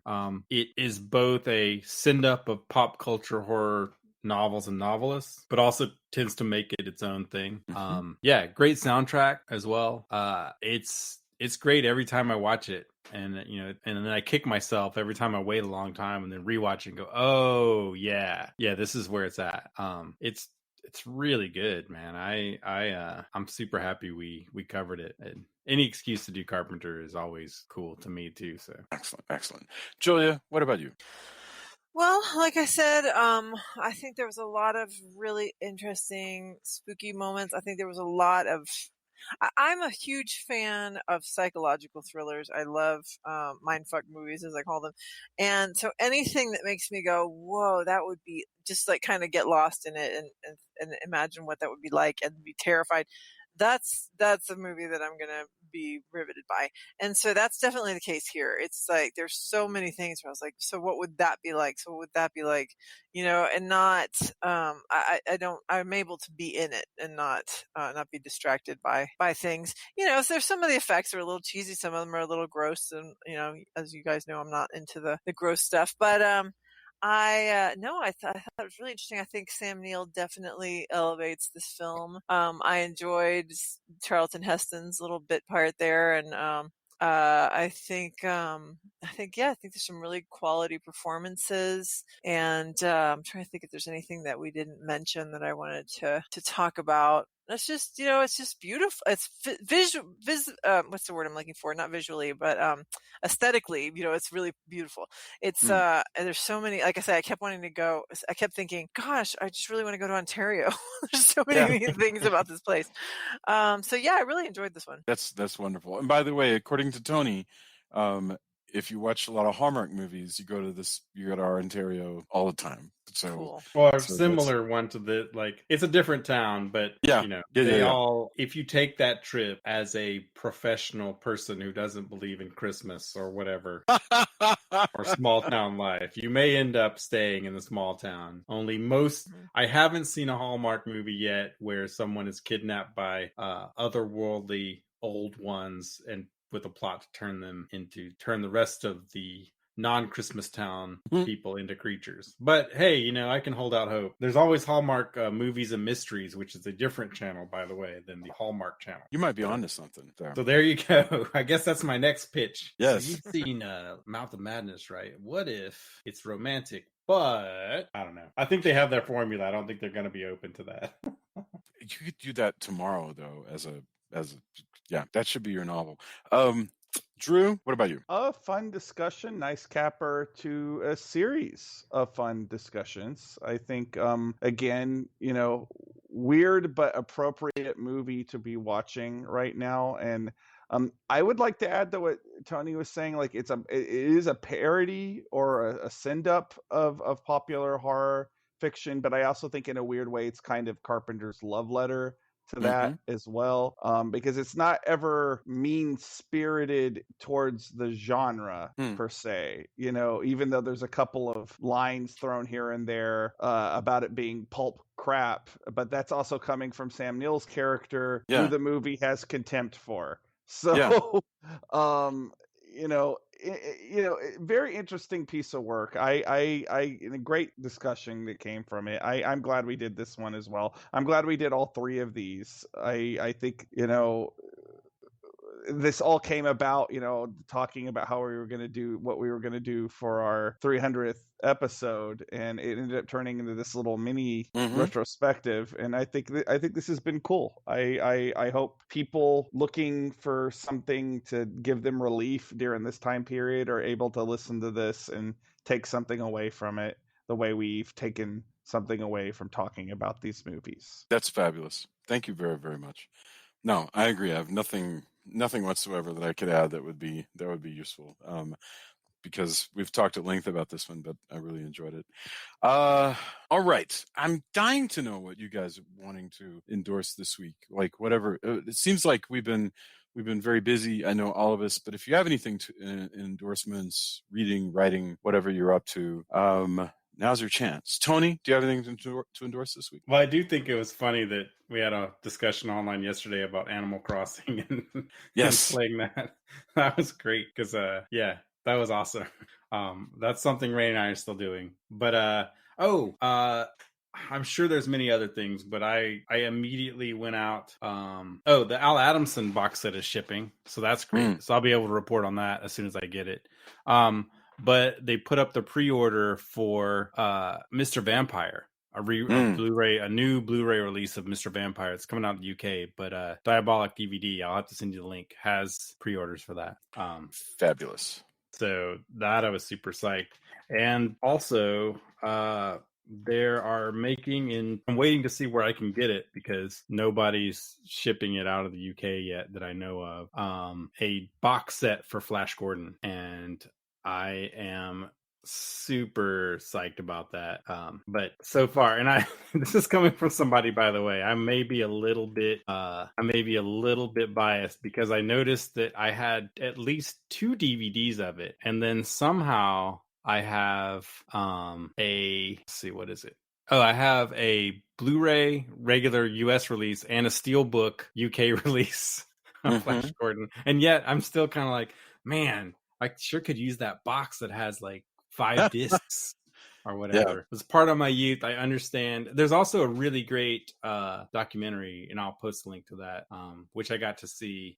It is both a send-up of pop culture horror novels and novelists, but also tends to make it its own thing. Mhm. Great soundtrack as well. It's great every time I watch it, and then I kick myself every time I wait a long time and then rewatch it and go, oh yeah, this is where it's at. It's really good, man. I'm super happy we covered it. And any excuse to do Carpenter is always cool to me too. So Excellent. Julia, what about you? Well, like I said, I think there was a lot of really interesting, spooky moments. I think there was a lot of. I'm a huge fan of psychological thrillers. I love mindfuck movies, as I call them, and so anything that makes me go, "Whoa, that would be," just like kind of get lost in it and imagine what that would be like and be terrified. That's a movie that I'm gonna be riveted by. And so that's definitely the case here. It's like there's so many things where I was like, so what would that be like? So what would that be like? And not I'm able to be in it and not be distracted by things. So there's some of the effects are a little cheesy, some of them are a little gross, and as you guys know, I'm not into the gross stuff, but I thought it was really interesting. I think Sam Neill definitely elevates this film. I enjoyed Charlton Heston's little bit part there, and I think there's some really quality performances, and I'm trying to think if there's anything that we didn't mention that I wanted to talk about. It's just, it's just beautiful. It's what's the word I'm looking for? Not visually, but aesthetically, it's really beautiful. It's there's so many, like I said, I kept wanting to go. I kept thinking, gosh, I just really want to go to Ontario. There's so many things about this place. So yeah, I really enjoyed this one. That's wonderful. And by the way, according to Tony, if you watch a lot of Hallmark movies, you go to our Ontario all the time. So, cool. Well, a similar one to it's a different town, but all, if you take that trip as a professional person who doesn't believe in Christmas or whatever, or small town life, you may end up staying in the small town. I haven't seen a Hallmark movie yet where someone is kidnapped by otherworldly old ones and with a plot to turn the rest of the non-Christmas town people into creatures. But hey, I can hold out hope. There's always Hallmark Movies and Mysteries, which is a different channel, by the way, than the Hallmark channel. You might be onto something. So there you go. I guess that's my next pitch. Yes. So you've seen Mouth of Madness, right? What if it's romantic, but I don't know. I think they have their formula. I don't think they're going to be open to that. You could do that tomorrow, though, that should be your novel. Drew, what about you? A fun discussion, nice capper to a series of fun discussions. I think, again, weird but appropriate movie to be watching right now. And I would like to add to what Tony was saying, like it is a parody or a send-up of popular horror fiction, but I also think in a weird way it's kind of Carpenter's love letter to that as well, because it's not ever mean-spirited towards the genre per se, even though there's a couple of lines thrown here and there about it being pulp crap, but that's also coming from Sam Neill's character who the movie has contempt for. So very interesting piece of work. A great discussion that came from it. I'm glad we did this one as well. I'm glad we did all three of these. I think, this all came about, talking about how we were going to do what we were going to do for our 300th episode, and it ended up turning into this little mini retrospective. And I think this has been cool. I hope people looking for something to give them relief during this time period are able to listen to this and take something away from it, the way we've taken something away from talking about these movies. That's fabulous. Thank you very, very much. No, I agree. I have nothing whatsoever that I could add that would be useful, because we've talked at length about this one, but I really enjoyed it. All right, I'm dying to know what you guys are wanting to endorse this week. Like whatever. It seems like we've been very busy. I know all of us, but if you have anything to endorsements, reading, writing, whatever you're up to, now's your chance. Tony, do you have anything to endorse this week? Well, I do think it was funny that we had a discussion online yesterday about Animal Crossing and playing that. That was great because, that was awesome. That's something Ray and I are still doing. But, I'm sure there's many other things, but I immediately went out. The Al Adamson box set is shipping, so that's great. So I'll be able to report on that as soon as I get it. But they put up the pre-order for Mr. Vampire, a Blu-ray, a new Blu-ray release of Mr. Vampire. It's coming out in the UK, but Diabolic DVD, I'll have to send you the link, has pre-orders for that. Fabulous. So that I was super psyched. And also, there are I'm waiting to see where I can get it because nobody's shipping it out of the UK yet that I know of, a box set for Flash Gordon. And I am super psyched about that. But so far, and I this is coming from somebody, by the way, I may be a little bit biased because I noticed that I had at least 2 DVDs of it, and then somehow I have let's see, what is it? Oh, I have a Blu-ray regular US release and a Steelbook UK release of Flash Gordon. And yet I'm still kind of like, man, I sure could use that box that has like 5 discs or whatever. Yeah. It's part of my youth. I understand. There's also a really great documentary, and I'll post a link to that, which I got to see,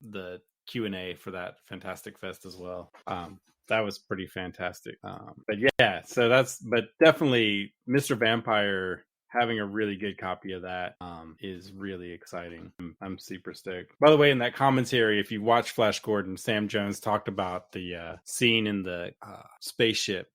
the Q&A for that Fantastic Fest as well. That was pretty fantastic. But yeah, but definitely Mr. Vampire, having a really good copy of that is really exciting. I'm super stoked. By the way, in that commentary, if you watch Flash Gordon, Sam Jones talked about the scene in the spaceship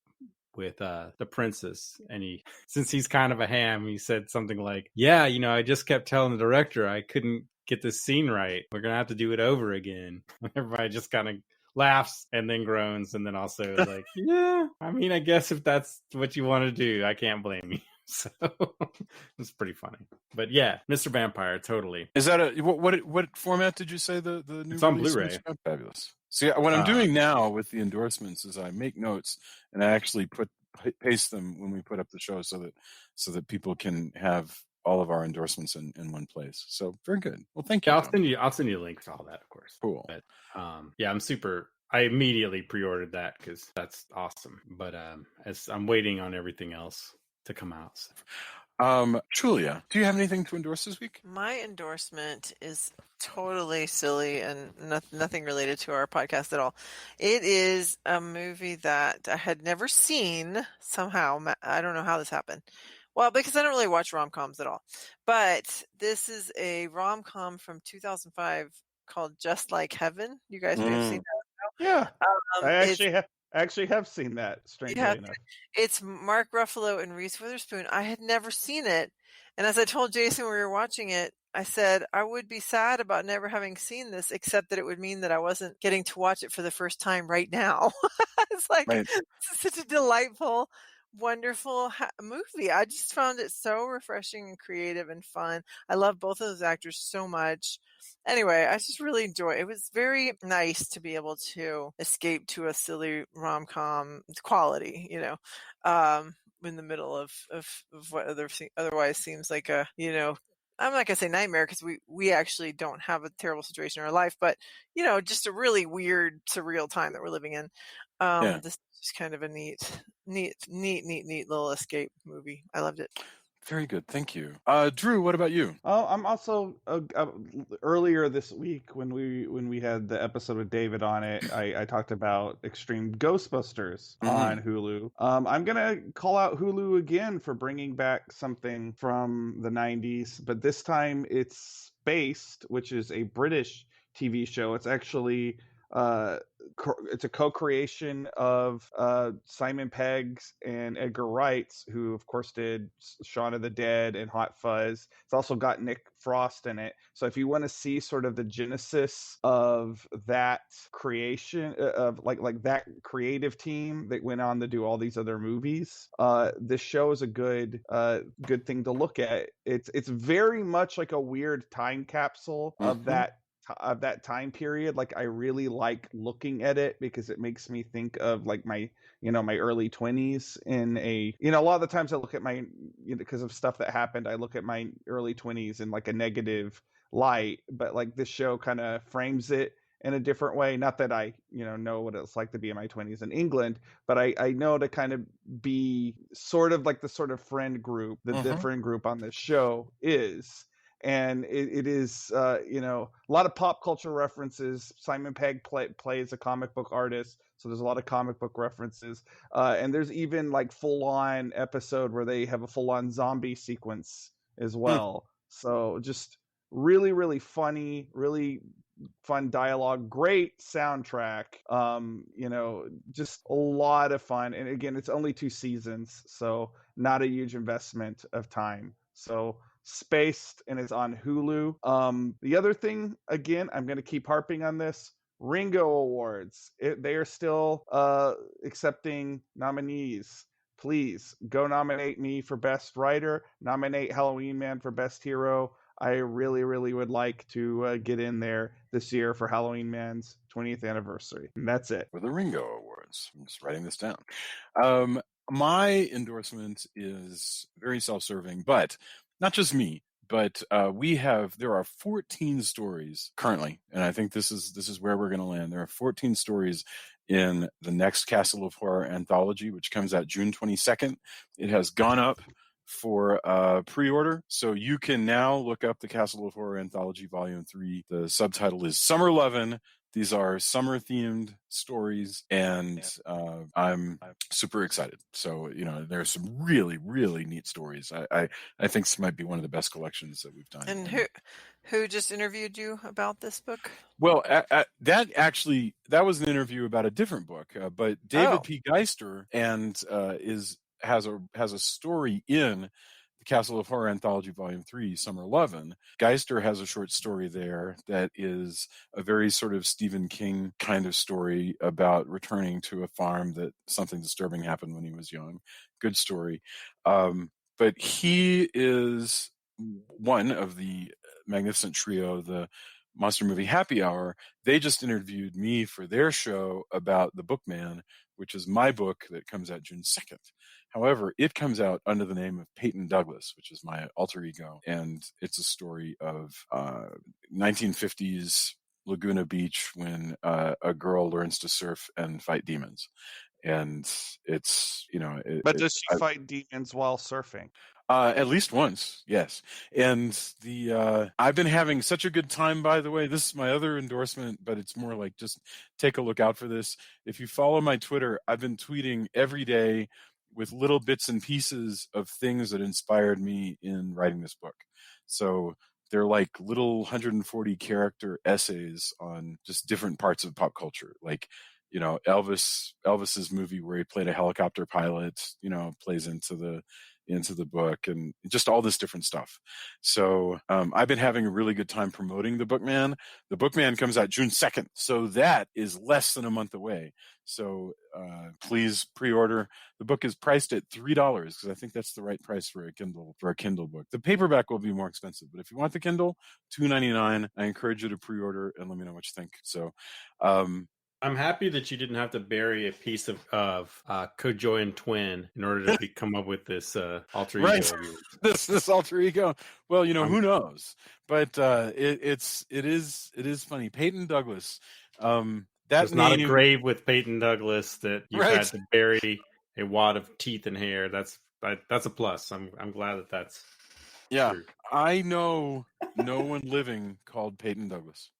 with the princess, and since he's kind of a ham, he said something like, yeah, I just kept telling the director I couldn't get this scene right. We're gonna have to do it over again. Everybody just kind of laughs and then groans, and then also like, yeah, I mean, I guess if that's what you want to do, I can't blame you. So it's pretty funny. But yeah, Mr. Vampire, totally. Is that what format did you say the new? It's on Blu-ray. Fabulous. See, what I'm doing now with the endorsements is I make notes and I actually paste them when we put up the show so that people can have all of our endorsements in one place. So very good. Well, thank you. Yeah, I'll send you links to all that, of course. Cool. But yeah, I immediately pre-ordered that because that's awesome. But as I'm waiting on everything else to come out. So. Julia, do you have anything to endorse this week? My endorsement is totally silly and nothing related to our podcast at all. It is a movie that I had never seen somehow. I don't know how this happened. Well, because I don't really watch rom-coms at all. But this is a rom-com from 2005 called Just Like Heaven. You guys may have seen that. Yeah. I actually have seen that, strangely enough. It's Mark Ruffalo and Reese Witherspoon. I had never seen it. And as I told Jason when we were watching it, I said I would be sad about never having seen this, except that it would mean that I wasn't getting to watch it for the first time right now. It's like, This is such a delightful, wonderful movie. I just found it so refreshing and creative and fun. I love both of those actors so much. Anyway, I just really enjoy it. It was very nice to be able to escape to a silly rom-com quality, in the middle of what otherwise seems like a, I'm not gonna say nightmare because we actually don't have a terrible situation in our life, but just a really weird, surreal time that we're living in. This is just kind of a neat little escape movie. I loved it. Very good, thank you. Drew, what about you? Oh, I'm also earlier this week when we had the episode with David on it, I talked about Extreme Ghostbusters on Hulu. I'm gonna call out Hulu again for bringing back something from the 90s, but this time it's Spaced, which is a British TV show. It's actually it's a co-creation of Simon Pegg's and Edgar Wright's, who of course did Shaun of the Dead and Hot Fuzz. It's also got Nick Frost in it. So if you want to see sort of the genesis of that creation of like that creative team that went on to do all these other movies, this show is a good thing to look at. It's very much like a weird time capsule of that time period. Like I really like looking at it because it makes me think of like my my early 20s in a lot of the times I look at my because of stuff that happened, I look at my early 20s in like a negative light, but like this show kind of frames it in a different way. Not that I know what it's like to be in my 20s in England, but I know to kind of be sort of like the sort of friend group that the friend group on this show is. And it is, a lot of pop culture references. Simon Pegg plays a comic book artist, so there's a lot of comic book references. And there's even like full-on episode where they have a full-on zombie sequence as well. So just really, really funny, really fun dialogue, great soundtrack. Just a lot of fun. And again, it's only 2 seasons, so not a huge investment of time. So Spaced, and it's on Hulu. The other thing, again, I'm going to keep harping on this. Ringo Awards. They are still accepting nominees. Please go nominate me for Best Writer. Nominate Halloween Man for Best Hero. I really, really would like to get in there this year for Halloween Man's 20th anniversary. And that's it. For the Ringo Awards. I'm just writing this down. My endorsement is very self-serving, but not just me. But there are 14 stories currently, and I think this is where we're going to land. There are 14 stories in the next Castle of Horror anthology, which comes out June 22nd. It has gone up for pre-order, so you can now look up the Castle of Horror Anthology Volume 3. The subtitle is Summer Lovin'. These are summer-themed stories, and I'm super excited. So, there's some really, really neat stories. I think this might be one of the best collections that we've done. And who just interviewed you about this book? Well, that was an interview about a different book, but David P. Geister has a story in the Castle of Horror Anthology Volume 3, Summer Lovin'. Geister has a short story there that is a very sort of Stephen King kind of story about returning to a farm that something disturbing happened when he was young. Good story. But he is one of the magnificent trio, the Monster Movie Happy Hour. They just interviewed me for their show about The Bookman, which is my book that comes out June 2nd. However, it comes out under the name of Peyton Douglas, which is my alter ego. And it's a story of 1950s Laguna Beach when a girl learns to surf and fight demons. And it's, But does she fight demons while surfing? At least once, yes. And I've been having such a good time, by the way. This is my other endorsement, but it's more like just take a look out for this. If you follow my Twitter, I've been tweeting every day with little bits and pieces of things that inspired me in writing this book. So they're like little 140 character essays on just different parts of pop culture. Like, Elvis's movie where he played a helicopter pilot, plays into the book, and just all this different stuff. So I've been having a really good time promoting The Bookman. The Bookman comes out June 2nd, so that is less than a month away. So please pre-order. The book is priced at $3 because I think that's the right price for a Kindle book. The paperback will be more expensive, but if you want the Kindle, $2.99. I encourage you to pre-order and let me know what you think. So I'm happy that you didn't have to bury a piece of cojoined twin in order to come up with this alter ego. Right. this alter ego. Well, who knows? But it is funny. Peyton Douglas. That's not a grave with Peyton Douglas that you had to bury a wad of teeth and hair. That's a plus. I'm glad that's true. I know no one living called Peyton Douglas.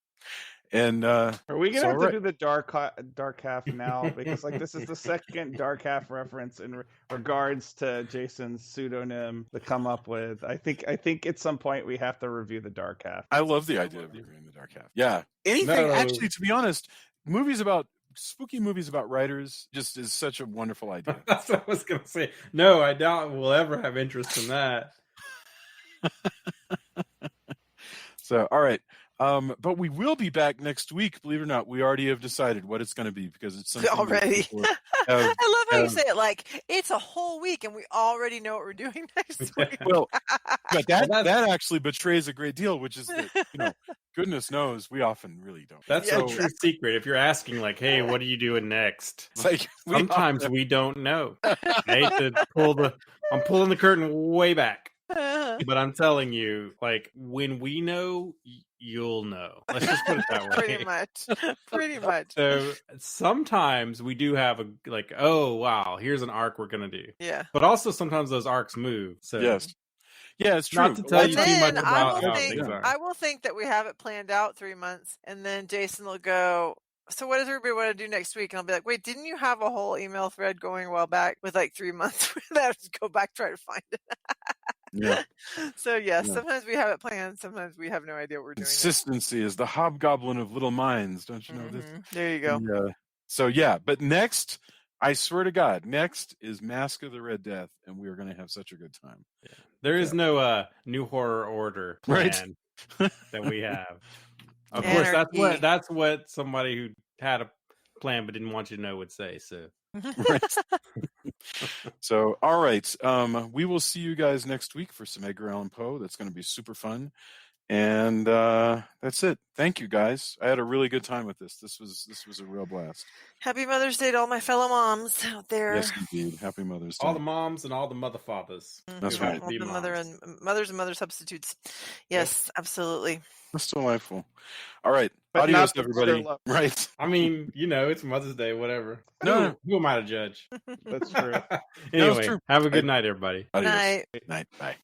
And are we gonna have to do the dark half now? Because this is the second dark half reference in regards to Jason's pseudonym to come up with. I think at some point we have to review the dark half. I love the idea of reviewing the dark half. Yeah, actually, to be honest, spooky movies about writers just is such a wonderful idea. That's what I was gonna say. No, I doubt we'll ever have interest in that. So, all right. But we will be back next week. Believe it or not, we already have decided what it's going to be because it's something already. I love how you say it like it's a whole week and we already know what we're doing next week. Well, but that actually betrays a great deal, which is that, goodness knows we often really don't. That's a true secret. If you're asking like, hey, what are you doing next? Like sometimes we don't know. I hate to I'm pulling the curtain way back. But I'm telling you, like, when we know, you'll know. Let's just put it that way. Pretty much. So sometimes we do have oh wow, here's an arc we're gonna do. Yeah. But also sometimes those arcs move. So yes. Yeah, it's true. Not to tell you too much about how things are. I will think that we have it planned out 3 months, and then Jason will go, so what does everybody want to do next week? And I'll be like, wait, didn't you have a whole email thread going a while back with 3 months? That go back, try to find it. Yeah. So sometimes we have it planned. Sometimes we have no idea what we're doing. Consistency is the hobgoblin of little minds. Don't you know this? There you go. And, but next, I swear to God, next is Mask of the Red Death, and we are going to have such a good time. Yeah. There is no new horror order plan that we have. Of course, Anarchy. that's what somebody who had a plan but didn't want you to know would say. So, Right. So, all right. We will see you guys next week for some Edgar Allan Poe. That's going to be super fun. And that's it. Thank you, guys. I had a really good time with this. This was a real blast. Happy Mother's Day to all my fellow moms out there. Yes, indeed. Happy Mother's Day. all the moms and all the mother fathers. That's who have right. to be All the moms. mothers and mother substitutes. Yes, absolutely. That's delightful. All right. But Adios, not the everybody. mother love. Right. I mean, it's Mother's Day, whatever. No. Who am I to judge? That's true. Anyway, true. have a good night, everybody. Adios. Night. Night. Bye.